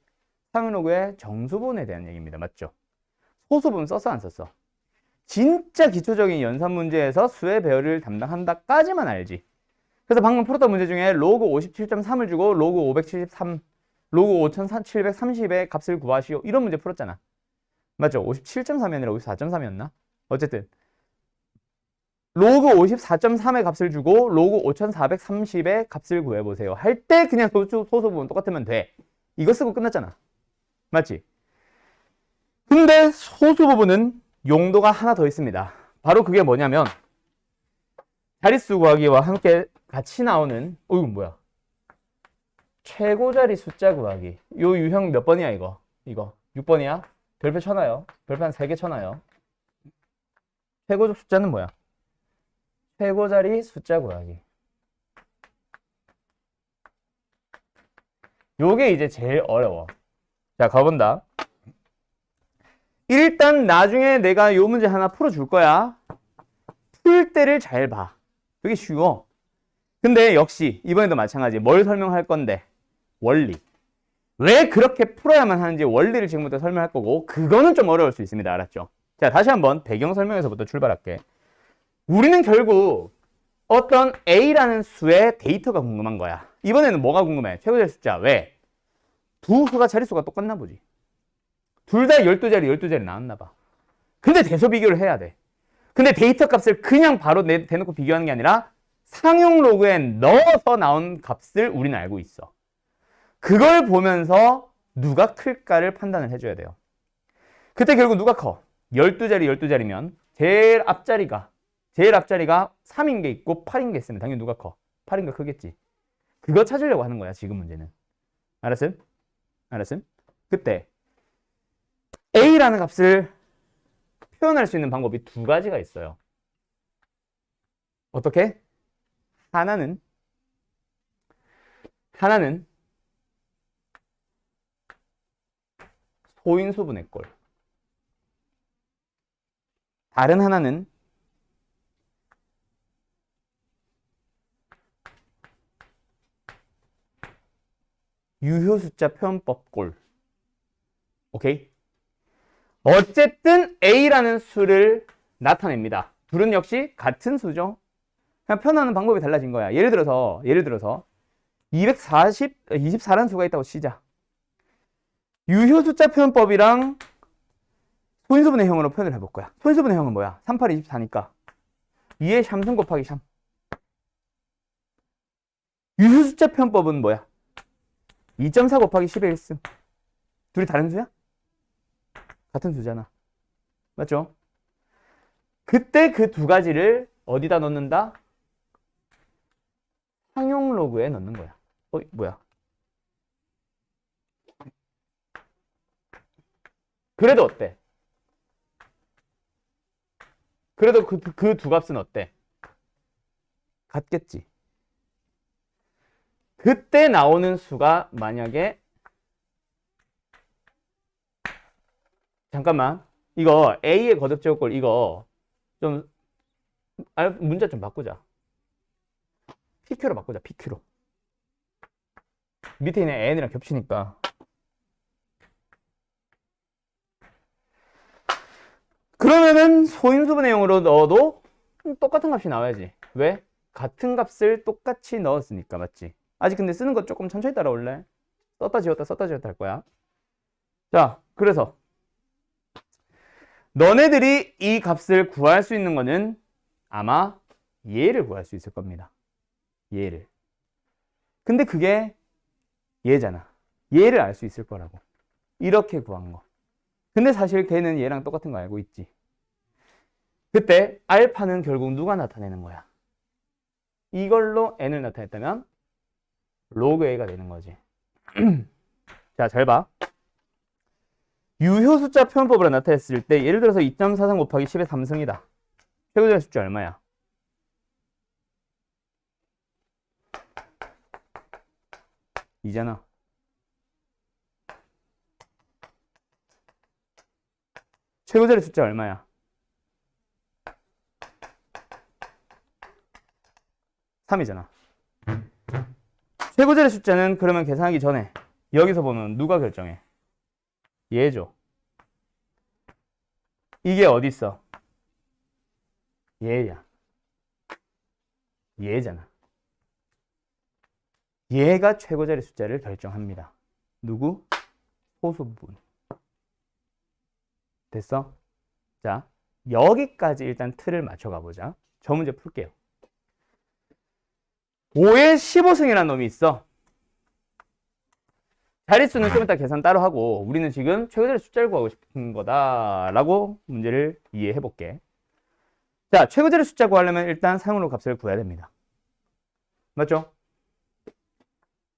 상용로그의 정수분에 대한 얘기입니다. 맞죠? 소수분 썼어 안 썼어? 진짜 기초적인 연산 문제에서 수의 배열을 담당한다까지만 알지. 그래서 방금 풀었던 문제 중에 로그 57.3을 주고 로그 573, 로그 5730의 값을 구하시오. 이런 문제 풀었잖아. 맞죠? 57.3이 아니라 54.3이었나? 어쨌든 로그 54.3의 값을 주고 로그 5430의 값을 구해보세요. 할 때 그냥 소수 부분 똑같으면 돼. 이거 쓰고 끝났잖아. 맞지? 근데 소수 부분은 용도가 하나 더 있습니다. 바로 그게 뭐냐면 자릿수 구하기와 함께 같이 나오는 이건 뭐야? 최고자리 숫자 구하기. 요 유형 몇 번이야 이거? 6번이야? 별표 쳐놔요. 별표 한 3개 쳐놔요. 최고적 숫자는 뭐야? 최고자리 숫자 구하기. 요게 이제 제일 어려워. 자, 가본다. 일단 나중에 내가 요 문제 하나 풀어줄 거야. 풀 때를 잘 봐. 그게 쉬워. 근데 역시 이번에도 마찬가지. 뭘 설명할 건데? 원리. 왜 그렇게 풀어야만 하는지 원리를 지금부터 설명할 거고 그거는 좀 어려울 수 있습니다. 알았죠? 자, 다시 한번 배경 설명에서부터 출발할게. 우리는 결국 어떤 A라는 수의 데이터가 궁금한 거야. 이번에는 뭐가 궁금해? 최고자리 숫자. 왜? 두 수가 자릿수가 똑같나 보지. 둘 다 12자리, 12자리 나왔나 봐. 근데 대소 비교를 해야 돼. 근데 데이터 값을 그냥 바로 대놓고 비교하는 게 아니라 상용 로그에 넣어서 나온 값을 우리는 알고 있어. 그걸 보면서 누가 클까를 판단을 해줘야 돼요. 그때 결국 누가 커? 12자리, 12자리면 제일 앞자리가 3인 게 있고 8인 게 있으면 당연히 누가 커? 8인 게 크겠지. 그거 찾으려고 하는 거야, 지금 문제는. 알았음? 그때 A라는 값을 표현할 수 있는 방법이 두 가지가 있어요. 어떻게? 하나는 소인수분의 꼴. 다른 하나는 유효숫자 표현법 꼴. 오케이? 어쨌든 A라는 수를 나타냅니다. 둘은 역시 같은 수죠. 그냥 표현하는 방법이 달라진 거야. 예를 들어서 24라는 수가 있다고 치자. 유효숫자 표현법이랑 소인수분의 형으로 표현을 해볼 거야. 소인수분의 형은 뭐야? 3, 8, 24니까 2의 샴승 곱하기 샴. 유효숫자 표현법은 뭐야? 2.4 곱하기 10의 1승. 둘이 다른 수야? 같은 수잖아. 맞죠? 그때 그 두 가지를 어디다 넣는다? 상용 로그에 넣는 거야. 뭐야? 그래도 어때? 그래도 그 두 값은 어때? 같겠지. 그때 나오는 수가 만약에 잠깐만 이거 A의 거듭제곱꼴 이거 좀 문자 좀 바꾸자. PQ로 바꾸자. PQ로. 밑에 있는 N이랑 겹치니까. 그러면은 소인수분의 형으로 넣어도 똑같은 값이 나와야지. 왜? 같은 값을 똑같이 넣었으니까. 맞지? 아직 근데 쓰는 거 조금 천천히 따라올래? 썼다 지웠다 썼다 지웠다 할 거야. 자, 그래서 너네들이 이 값을 구할 수 있는 거는 아마 얘를 구할 수 있을 겁니다. 얘를. 근데 그게 얘잖아. 얘를 알 수 있을 거라고. 이렇게 구한 거. 근데 사실 걔는 얘랑 똑같은 거 알고 있지. 그때 알파는 결국 누가 나타내는 거야? 이걸로 n을 나타냈다면 로그 a가 되는 거지. 자, 잘 봐. 유효 숫자 표현법으로 나타냈을 때 예를 들어서 2.43 곱하기 10의 3승이다. 최고점의 숫자 얼마야? 이잖아. 최고절의 숫자 얼마야? 3이잖아. 최고절의 숫자는 그러면 계산하기 전에 여기서 보면 누가 결정해? 얘죠. 이게 어디 있어? 얘야. 얘잖아. 얘가 최고절의 숫자를 결정합니다. 누구? 소수 부분. 됐어? 자, 여기까지 일단 틀을 맞춰가 보자. 저 문제 풀게요. 5의 15승이라는 놈이 있어. 자릿수는 좀 이따 계산 따로 하고 우리는 지금 최고절의 숫자를 구하고 싶은 거다라고 문제를 이해해 볼게. 자, 최고절의 숫자 구하려면 일단 상으로 값을 구해야 됩니다. 맞죠?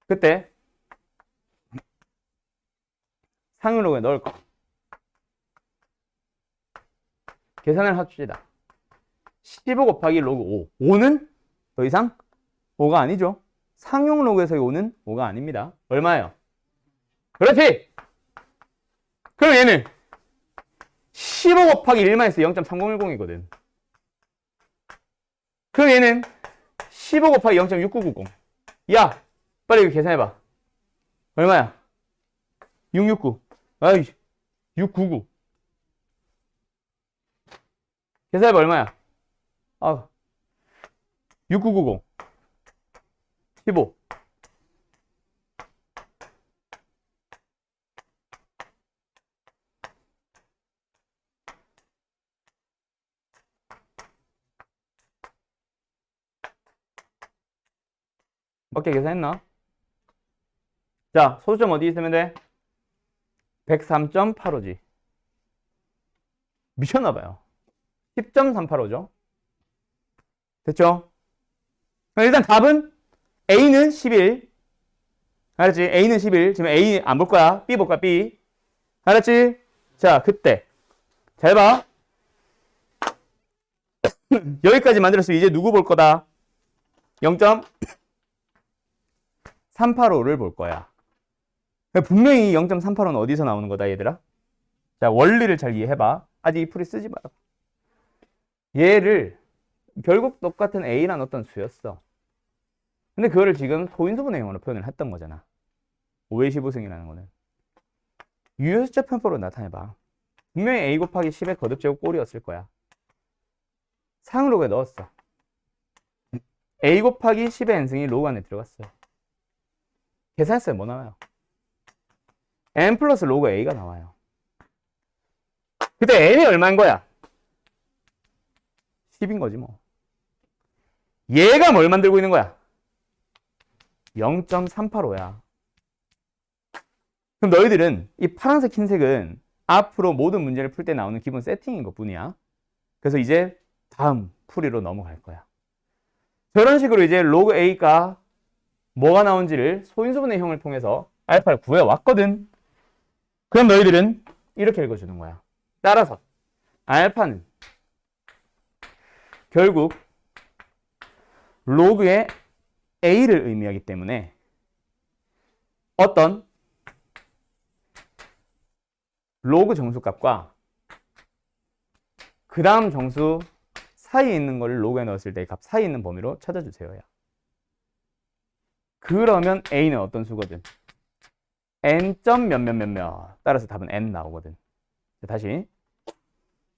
그때 상으로 넣을 거. 계산을 합시다. 15 곱하기 로그 5. 5는 더 이상 5가 아니죠. 상용 로그에서의 5는 5가 아닙니다. 얼마예요? 그렇지! 그럼 얘는 15 곱하기 1만 해서 0.3010이거든. 그럼 얘는 15 곱하기 0.6990. 야! 빨리 이거 계산해봐. 얼마야? 669. 아이, 699. 계산해봐, 얼마야? 6990. 15. 몇 개 계산했나? 자, 소수점 어디 있으면 돼? 103.85지. 미쳤나봐요. 10.385죠. 됐죠? 일단 답은 A는 11. 알았지? A는 11. 지금 A 안 볼 거야. B 볼 거야, B. 알았지? 자, 그때. 잘 봐. 여기까지 만들었으면 이제 누구 볼 거다? 0.385를 볼 거야. 분명히 0.385는 어디서 나오는 거다, 얘들아? 자, 원리를 잘 이해해봐. 아직 이 풀이 쓰지 마라. 얘를 결국 똑같은 A란 어떤 수였어. 근데 그거를 지금 소인수분의 형으로 표현을 했던 거잖아. 5의 15승이라는 거는. 유효숫자 편법으로 나타내봐. 분명히 A 곱하기 10의 거듭제곱 꼴이었을 거야. 상으로그에 넣었어. A 곱하기 10의 n승이 로그 안에 들어갔어요. 계산했어요. 뭐 나와요? n 플러스 로그 A가 나와요. 그때 n이 얼마인 거야? 10인 거지 뭐. 얘가 뭘 만들고 있는 거야? 0.385야. 그럼 너희들은 이 파란색 흰색은 앞으로 모든 문제를 풀 때 나오는 기본 세팅인 것 뿐이야. 그래서 이제 다음 풀이로 넘어갈 거야. 저런 식으로 이제 로그 A가 뭐가 나온지를 소인수분해 형을 통해서 알파를 구해왔거든. 그럼 너희들은 이렇게 읽어주는 거야. 따라서 알파는 결국 로그의 A를 의미하기 때문에 어떤 로그 정수값과 그 다음 정수 사이에 있는 걸 로그에 넣었을 때 값 사이에 있는 범위로 찾아주세요. 그러면 A는 어떤 수거든? n.점 몇몇몇몇 따라서 답은 n 나오거든. 다시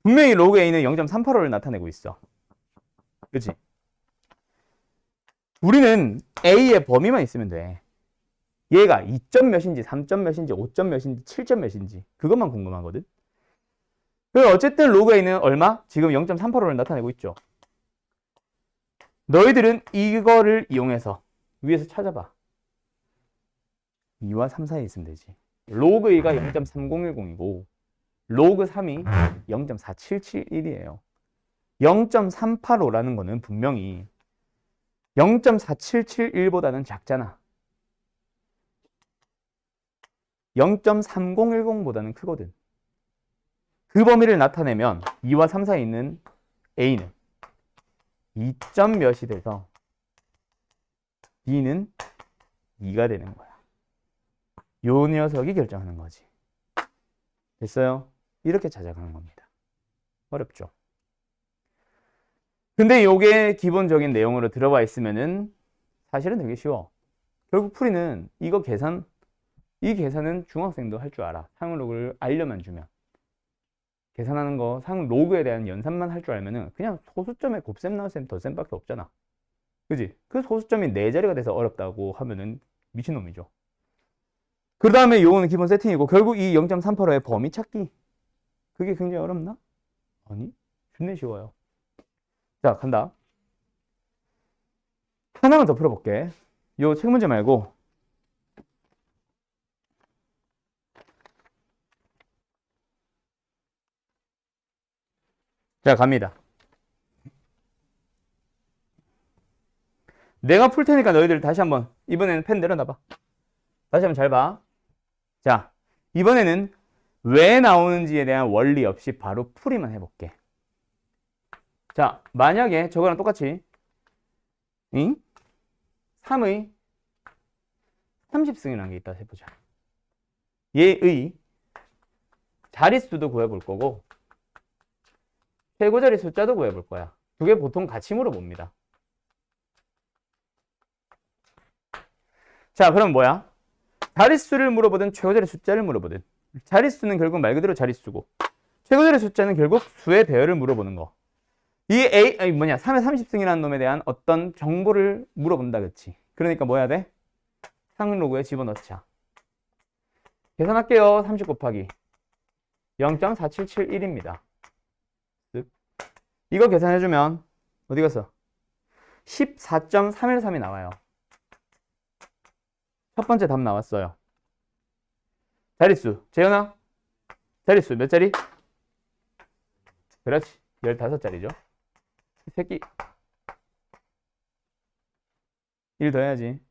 분명히 로그 A는 0.385를 나타내고 있어. 그치? 우리는 A의 범위만 있으면 돼. 얘가 2점 몇인지 3점 몇인지 5점 몇인지 7점 몇인지 그것만 궁금하거든. 그럼 어쨌든 로그 A는 얼마? 지금 0.385를 나타내고 있죠. 너희들은 이거를 이용해서 위에서 찾아봐. 2와 3 사이에 있으면 되지. 로그 2가 0.3010이고 로그 3이 0.4771이에요. 0.385라는 거는 분명히 0.4771보다는 작잖아. 0.3010보다는 크거든. 그 범위를 나타내면 2와 3 사이에 있는 A는 2점 몇이 돼서 B는 2가 되는 거야. 요 녀석이 결정하는 거지. 됐어요? 이렇게 찾아가는 겁니다. 어렵죠? 근데 요게 기본적인 내용으로 들어가 있으면은 사실은 되게 쉬워. 결국 풀이는 이거 계산, 이 계산은 중학생도 할 줄 알아. 상로그를 알려만 주면. 계산하는 거, 상로그에 대한 연산만 할 줄 알면은 그냥 소수점에 곱셈, 나눗셈, 덧셈밖에 없잖아. 그지? 그 소수점이 4자리가 돼서 어렵다고 하면은 미친놈이죠. 그 다음에 요거는 기본 세팅이고 결국 이 0.385의 범위 찾기. 그게 굉장히 어렵나? 아니, 존나 쉬워요. 자, 간다. 하나만 더 풀어볼게. 요 책 문제 말고 자, 갑니다. 내가 풀 테니까 너희들 다시 한번 이번에는 펜 내려놔봐. 다시 한번 잘 봐. 자, 이번에는 왜 나오는지에 대한 원리 없이 바로 풀이만 해볼게. 자, 만약에 저거랑 똑같이 3의 30승이라는 게 있다 해보자. 얘의 자릿수도 구해볼 거고 최고자리 숫자도 구해볼 거야. 두 개 보통 같이 물어봅니다. 자, 그럼 뭐야? 자릿수를 물어보든 최고자리 숫자를 물어보든 자릿수는 결국 말 그대로 자릿수고 최고자리 숫자는 결국 수의 배열을 물어보는 거. 이 3의 30승이라는 놈에 대한 어떤 정보를 물어본다, 그치? 그러니까 뭐 해야 돼? 상로그에 집어넣자. 계산할게요. 30 곱하기 0.4771입니다. 이거 계산해주면 어디 갔어? 14.313이 나와요. 첫 번째 답 나왔어요. 자릿수. 재현아, 자릿수 몇 자리? 그렇지. 15자리죠. 이 새끼 1 더 해야지.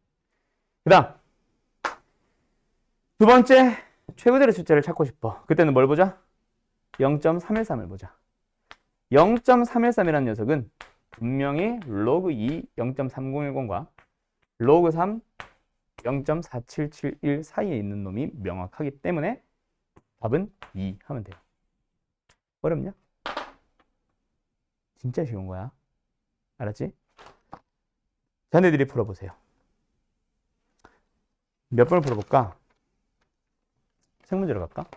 그 다음 두 번째 최고자리 숫자를 찾고 싶어. 그때는 뭘 보자? 0.313을 보자. 0.313이라는 녀석은 분명히 로그 2 0.3010과 로그 3 0.4771 사이에 있는 놈이 명확하기 때문에 답은 2 하면 돼요. 어렵냐? 진짜 쉬운 거야. 알았지? 자네들이 풀어보세요. 몇 번을 풀어볼까? 책 문제로 갈까?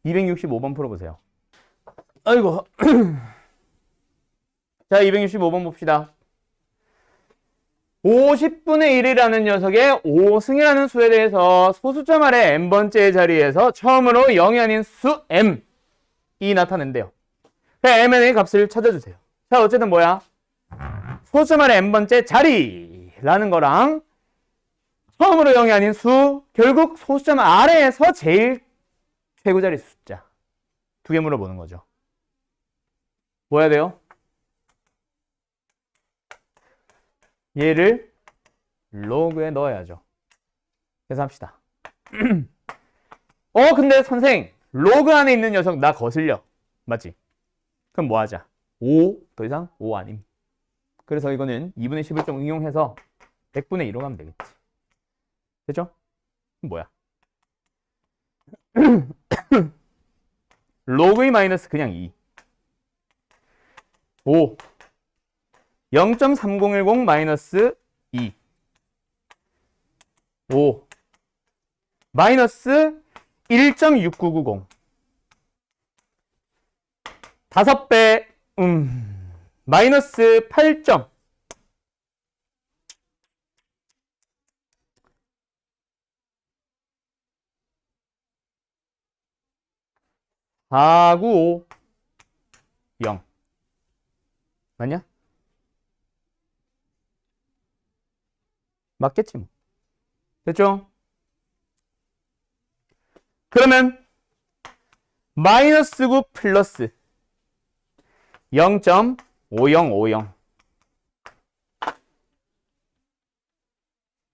265번 풀어보세요. 아이고. 자, 265번 봅시다. 50분의 1이라는 녀석의 5승이라는 수에 대해서 소수점 아래 n번째 자리에서 처음으로 0이 아닌 수 m이 나타낸대요. mn의 값을 찾아주세요. 자, 어쨌든 뭐야? 소수점 아래 n번째 자리라는 거랑 처음으로 0이 아닌 수, 결국 소수점 아래에서 제일 최고자리 숫자 두 개 물어보는 거죠. 뭐 해야 돼요? 얘를 로그에 넣어야죠. 그래서 합시다. 근데 선생, 로그 안에 있는 녀석 나 거슬려. 맞지? 그럼 뭐 하자? 5, 더 이상 5 아님. 그래서 이거는 2분의 10을 좀 응용해서 100분의 2로 가면 되겠지. 됐죠? 뭐야? 로그 2 마이너스 그냥 2. 5. 0.3010 마이너스 2. 5. 마이너스 1.6990. 5배, 마이너스 8. 495 0 맞냐? 맞겠지 뭐. 됐죠? 그러면 마이너스 9 플러스 0.5050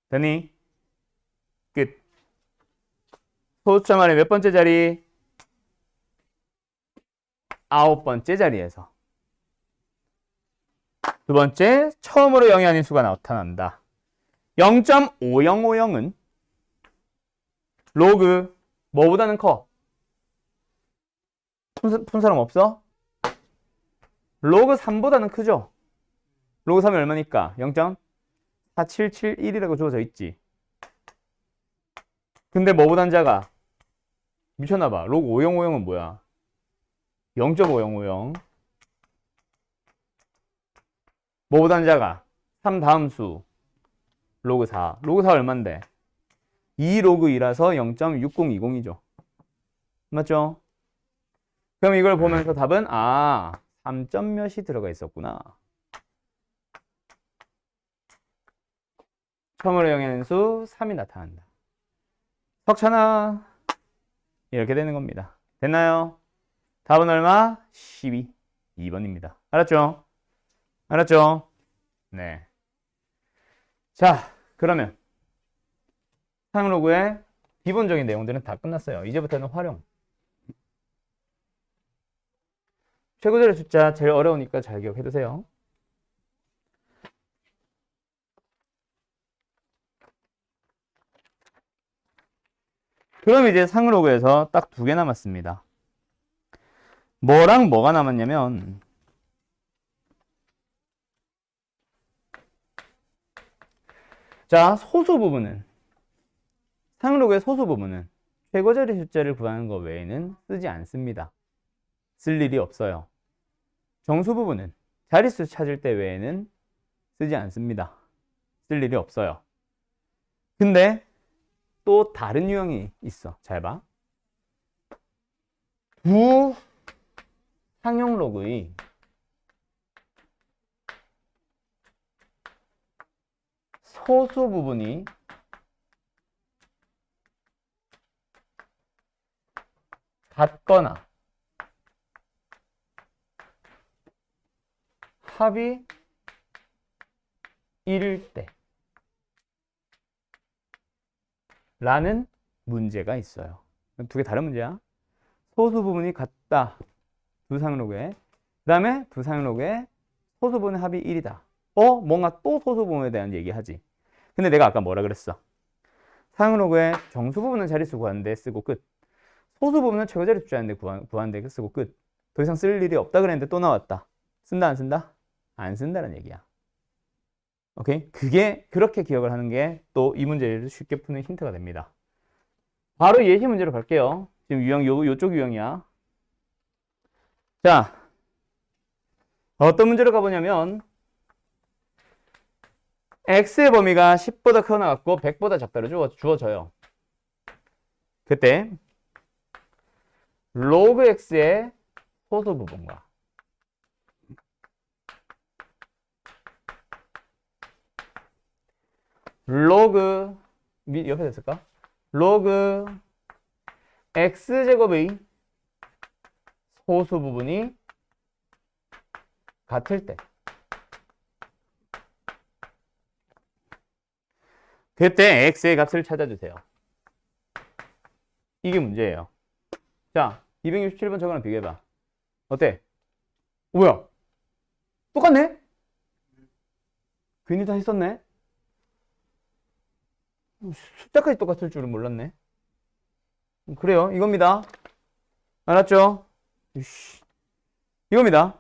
되니? 끝. 소수점 안에 몇 번째 자리? 9번째 자리에서 두 번째, 처음으로 0이 아닌 수가 나타난다. 0.5050은 로그 뭐보다는 커? 푼 사람 없어? 로그 3보다는 크죠? 로그 3이 얼마니까? 0.4771이라고 주어져 있지. 근데 뭐보단 작아? 미쳤나봐. 로그 5050은 뭐야? 0.5050. 뭐보단 작아? 3 다음 수. 로그 4. 로그 4 얼만데? 2 로그 2라서 0.6020이죠. 맞죠? 그럼 이걸 보면서 답은 3점 몇이 들어가 있었구나. 처음으로 영하는 수 3이 나타난다. 석찬아, 이렇게 되는 겁니다. 됐나요? 답은 얼마? 12. 2번입니다. 알았죠? 알았죠? 네. 자, 그러면 상로그의 기본적인 내용들은 다 끝났어요. 이제부터는 활용. 최고절의 숫자 제일 어려우니까 잘 기억해두세요. 그럼 이제 상로그에서 딱 2개 남았습니다. 뭐랑 뭐가 남았냐면 자, 소수 부분은 상로그의 소수 부분은 최고절의 숫자를 구하는 것 외에는 쓰지 않습니다. 쓸 일이 없어요. 정수 부분은 자릿수 찾을 때 외에는 쓰지 않습니다. 쓸 일이 없어요. 근데 또 다른 유형이 있어. 잘 봐. 두 상용 로그의 소수 부분이 같거나 합이 1일 때 라는 문제가 있어요. 2개 다른 문제야. 소수 부분이 같다. 두 상로그에. 그 다음에 두 상로그에 소수 부분의 합이 1이다. 뭔가 또 소수 부분에 대한 얘기하지. 근데 내가 아까 뭐라 그랬어? 상로그의 정수 부분은 자릿수 구하는데 쓰고 끝. 소수 부분은 최고자리 숫자인데 구하는데 쓰고 끝. 더 이상 쓸 일이 없다 그랬는데 또 나왔다. 쓴다 안 쓴다? 안 쓴다는 얘기야. 오케이? 그렇게 기억을 하는 게 또 이 문제를 쉽게 푸는 힌트가 됩니다. 바로 예시 문제로 갈게요. 지금 유형 요쪽 유형이야. 자, 어떤 문제로 가보냐면 x의 범위가 10보다 크거나 같고 100보다 작다로 주어져요. 그때 로그 x의 소수 부분과 로그 옆에 됐을까? 로그 x제곱의 소수 부분이 같을 때 그때 x의 값을 찾아주세요. 이게 문제예요. 자, 267번 저거랑 비교해봐. 어때? 뭐야? 똑같네? 괜히 다 했었네? 숫자까지 똑같을 줄은 몰랐네. 그래요. 이겁니다. 알았죠? 이씨. 이겁니다.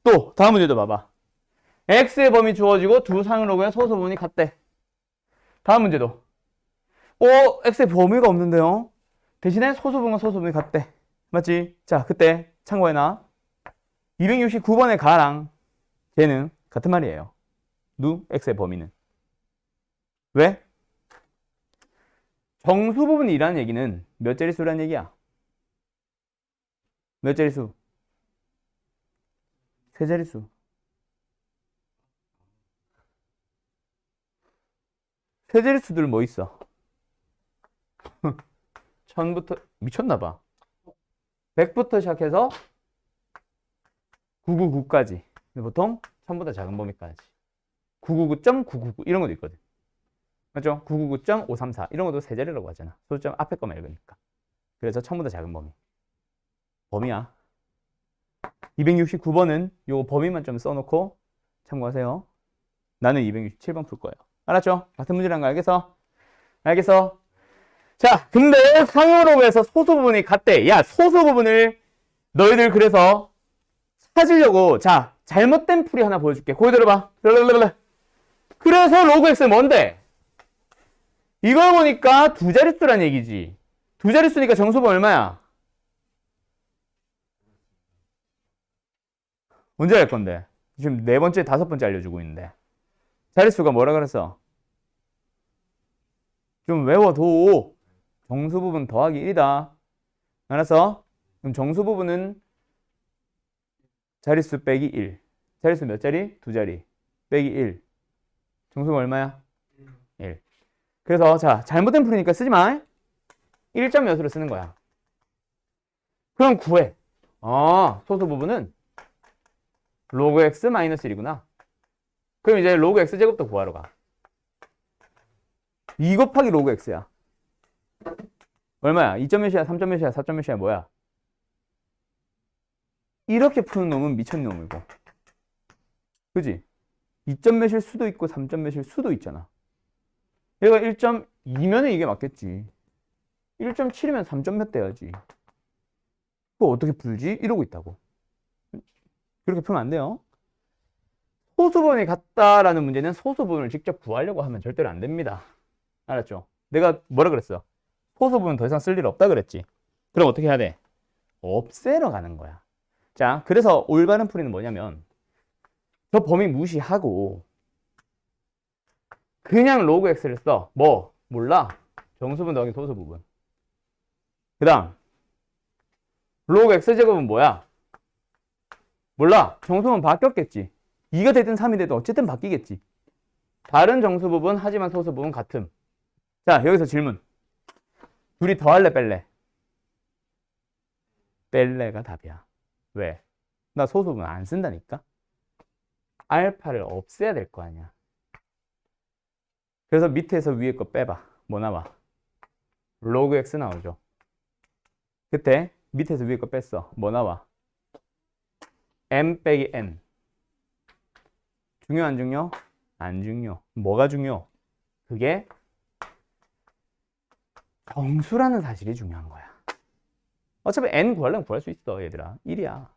또 다음 문제도 봐봐. x의 범위 주어지고 두 상으로의 소수 부분이 같대. 다음 문제도. x의 범위가 없는데요. 대신에 소수 부분과 소수 부분이 같대. 맞지? 자, 그때 참고해놔. 269번의 가랑 걔는 같은 말이에요. x의 범위는. 왜? 정수 부분이라는 얘기는 몇 자릿수라는 얘기야? 몇 자릿수? 세 자릿수. 세 자릿수들 뭐 있어? 1000부터 미쳤나봐. 100부터 시작해서 999까지. 보통 1000보다 작은 범위까지. 999.999 이런 것도 있거든. 맞죠? 999.534 이런 것도 세 자리라고 하잖아. 소수점 앞에 거만 읽으니까. 그래서 1000보다 작은 범위. 범위야. 269번은 요 범위만 좀 써놓고 참고하세요. 나는 267번 풀 거예요. 알았죠? 같은 문제란 거 알겠어? 알겠어? 자, 근데 상으로 해서 소수 부분이 같대. 야, 소수 부분을 너희들 그래서 찾으려고 자, 잘못된 풀이 하나 보여줄게. 거기 들어봐. 그래서 로그 x는 뭔데? 이걸 보니까 두 자릿수란 얘기지. 두 자릿수니까 정수분 얼마야? 언제 할 건데? 지금 네 번째, 다섯 번째 알려주고 있는데. 자릿수가 뭐라 그랬어? 좀 외워도 정수 부분 더하기 1이다. 알았어? 그럼 정수 부분은 자릿수 빼기 1. 자릿수 몇 자리? 두 자리. 빼기 1. 정수가 얼마야? 1. 그래서 자, 잘못된 풀이니까 쓰지 마. 1.몇으로 쓰는 거야. 그럼 구해. 소수 부분은 로그 x 마이너스 1이구나. 그럼 이제 로그 x 제곱도 구하러 가. 2 곱하기 로그 x야. 얼마야? 2점 몇이야? 3점 몇이야? 4점 몇이야? 뭐야? 이렇게 푸는 놈은 미친 놈이고. 그지? 2점 몇일 수도 있고 3점 몇일 수도 있잖아. 얘가 1.2면은 이게 맞겠지. 1.7이면 3점 몇 돼야지. 그거 어떻게 풀지? 이러고 있다고. 그렇게 풀면 안 돼요. 소수분이 같다라는 문제는 소수분을 직접 구하려고 하면 절대로 안 됩니다. 알았죠? 내가 뭐라 그랬어? 소수분은 더 이상 쓸 일 없다 그랬지. 그럼 어떻게 해야 돼? 없애러 가는 거야. 자, 그래서 올바른 풀이는 뭐냐면 저 범위 무시하고 그냥 로그 x를 써. 뭐? 몰라. 정수분 더하기 소수부분. 그 다음 로그 x제곱은 뭐야? 몰라. 정수분 바뀌었겠지. 2가 되든 3이 되든 어쨌든 바뀌겠지. 다른 정수부분 하지만 소수부분 같음. 자, 여기서 질문. 둘이 더할래 뺄래? 뺄래가 답이야. 왜? 나 소수부분 안 쓴다니까? 알파를 없애야 될 거 아니야. 그래서 밑에서 위에 거 빼봐. 뭐 나와? 로그 x 나오죠. 그때 밑에서 위에 거 뺐어. 뭐 나와? m 빼기 n. 중요 안 중요? 안 중요. 뭐가 중요? 그게 정수라는 사실이 중요한 거야. 어차피 n 구하려면 구할 수 있어, 얘들아. 1이야.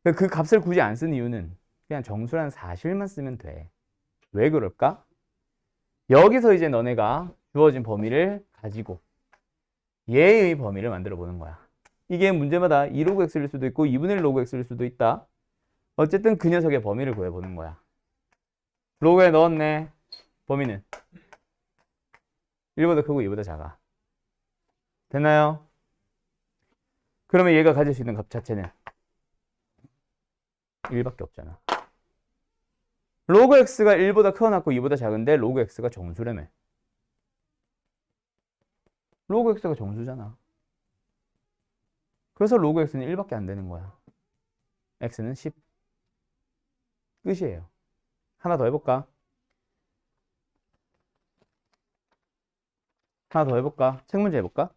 그 값을 굳이 안 쓴 이유는 그냥 정수라는 사실만 쓰면 돼. 왜 그럴까? 여기서 이제 너네가 주어진 범위를 가지고 얘의 범위를 만들어 보는 거야. 이게 문제마다 2로그 x일 수도 있고 2분의 1 로그 x일 수도 있다. 어쨌든 그 녀석의 범위를 구해보는 거야. 로그에 넣었네. 범위는 1보다 크고 2보다 작아. 됐나요? 그러면 얘가 가질 수 있는 값 자체는 1밖에 없잖아. 로그 x가 1보다 커놨고 2보다 작은데 로그 x가 정수라며. 로그 x가 정수잖아. 그래서 로그 x는 1밖에 안 되는 거야. x는 10. 끝이에요. 하나 더 해볼까? 하나 더 해볼까? 책 문제 해볼까?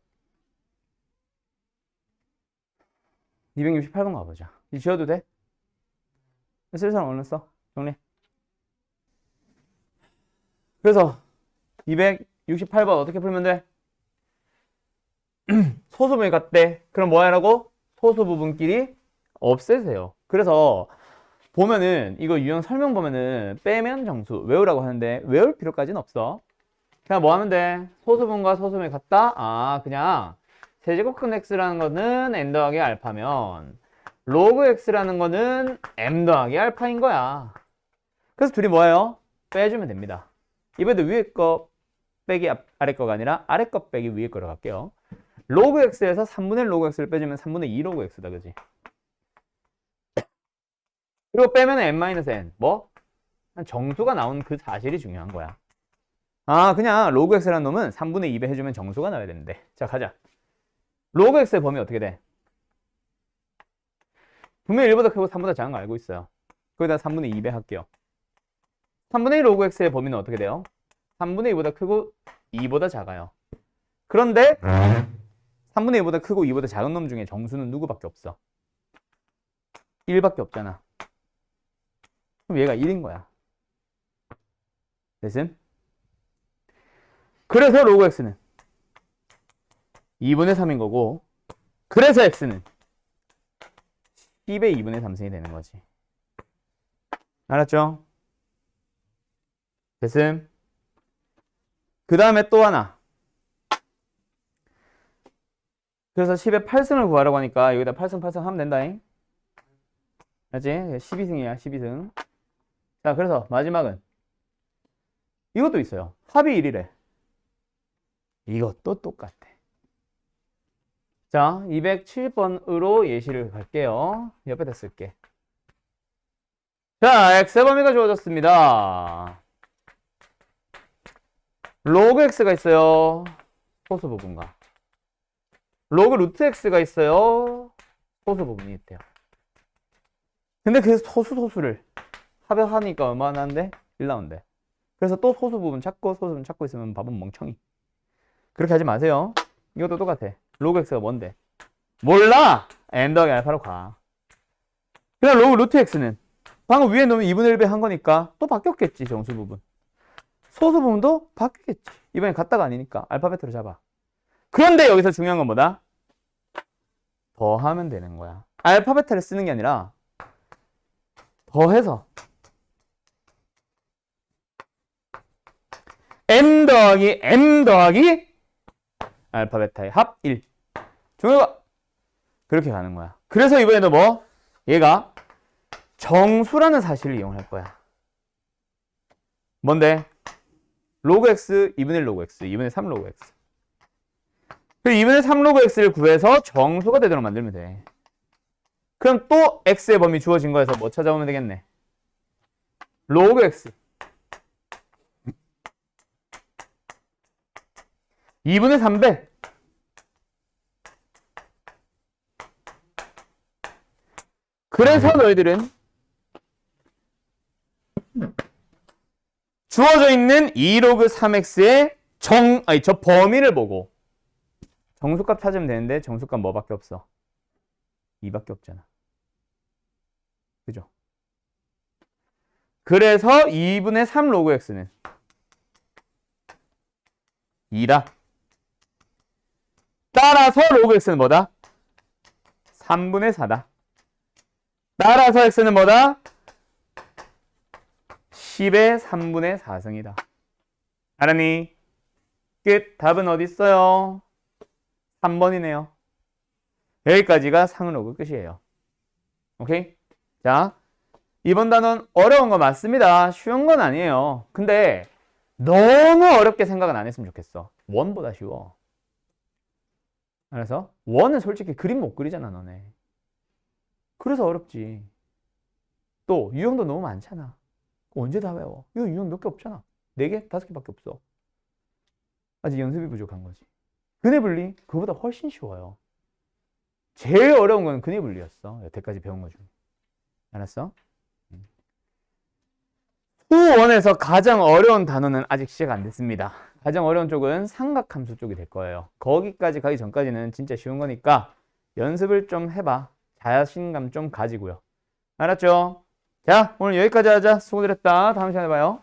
268번 가보자. 이 지워도 돼? 쓸 사람 얼른 써. 정리. 그래서 268번 어떻게 풀면 돼? 소수분이 같대. 그럼 뭐 하라고? 소수 부분끼리 없애세요. 그래서 보면은 이거 유형 설명 보면은 빼면 정수 외우라고 하는데 외울 필요까지는 없어. 그냥 뭐 하면 돼? 소수분과 소수분이 같다? 아, 그냥 세제곱근 x라는 거는 n 더하기 알파면 로그 x라는 거는 m 더하기 알파인 거야. 그래서 둘이 뭐예요? 빼주면 됩니다. 이번에도 위에 거 빼기 아래 거가 아니라 아래 거 빼기 위에 거로 갈게요. 로그 x에서 3분의 1 로그 x를 빼주면 3분의 2 로그 x다, 그지? 그리고 빼면 n-n 뭐? 정수가 나온 그 사실이 중요한 거야. 아, 그냥 로그 x라는 놈은 3분의 2배 해주면 정수가 나와야 되는데. 자, 가자. 로그 x의 범위 어떻게 돼? 분명히 1보다 크고 3보다 작은 거 알고 있어요. 거기다 3분의 2배 할게요. 3분의 1 로그 x의 범위는 어떻게 돼요? 3분의 2보다 크고 2보다 작아요. 그런데 3분의 2보다 크고 2보다 작은 놈 중에 정수는 누구밖에 없어? 1밖에 없잖아. 그럼 얘가 1인 거야. 됐음? 그래서 로그 x는 2분의 3인 거고, 그래서 x는 10의 2분의 3승이 되는 거지. 알았죠? 됐음? 그 다음에 또 하나. 그래서 10의 8승을 구하라고 하니까 여기다 8승 8승 하면 된다잉. 알지? 12승이야, 12승. 자, 그래서 마지막은 이것도 있어요. 합이 1이래. 이것도 똑같아. 자, 207번으로 예시를 갈게요. 옆에다 쓸게. 자, x의 범위가 주어졌습니다. 로그 x가 있어요. 소수 부분과. 로그 루트 x가 있어요. 소수 부분이 있대요. 근데 그 소수를 합하니까 얼마나 나는데? 1 나온대. 그래서 또 소수 부분 찾고 소수 부분 찾고 있으면 밥은 멍청이. 그렇게 하지 마세요. 이것도 똑같아. 로그 x가 뭔데? 몰라! n 더하기 알파로 가. 그냥 로그 루트 x는 방금 위에 놓으면 2분의 1배 한 거니까 또 바뀌었겠지, 정수 부분. 소수 부분도 바뀌겠지. 이번엔 같다가 아니니까 알파벳으로 잡아. 그런데 여기서 중요한 건 뭐다? 더하면 되는 거야. 알파벳을 쓰는 게 아니라 더해서 m 더하기 알파 베타의 합 1. 종료가 그렇게 가는 거야. 그래서 이번에도 뭐? 얘가 정수라는 사실을 이용할 거야. 뭔데? 로그 x, 2분의 1 로그 x, 2분의 3 로그 x. 그리고 2분의 3 로그 x를 구해서 정수가 되도록 만들면 돼. 그럼 또 x의 범위 주어진 거에서 뭐 찾아오면 되겠네? 로그 x 2분의 3배 그래서 너희들은 주어져 있는 2로그 3x의 저 범위를 보고 정수값 찾으면 되는데 정수값 뭐밖에 없어? 2밖에 없잖아. 그죠? 그래서 2분의 3 로그 x는 2다. 따라서 로그 x는 뭐다? 3분의 4다. 따라서 x는 뭐다? 10의 3분의 4승이다. 알았니? 끝. 답은 어디 있어요? 3번이네요. 여기까지가 상로그 끝이에요. 오케이? 자, 이번 단원 어려운 거 맞습니다. 쉬운 건 아니에요. 근데 너무 어렵게 생각은 안 했으면 좋겠어. 원보다 쉬워. 그래서 원은 솔직히 그림 못 그리잖아, 너네. 그래서 어렵지. 또 유형도 너무 많잖아. 언제 다 외워? 이거 유형 몇 개 없잖아. 4개? 5개밖에 없어. 아직 연습이 부족한 거지. 근해 분리 그거보다 훨씬 쉬워요. 제일 어려운 건 근해 분리였어. 여태까지 배운 거 중에. 알았어? 후1에서 가장 어려운 단어는 아직 시작 안 됐습니다. 가장 어려운 쪽은 삼각함수 쪽이 될 거예요. 거기까지 가기 전까지는 진짜 쉬운 거니까 연습을 좀 해봐. 자신감 좀 가지고요. 알았죠? 자, 오늘 여기까지 하자. 수고드렸다. 다음 시간에 봐요.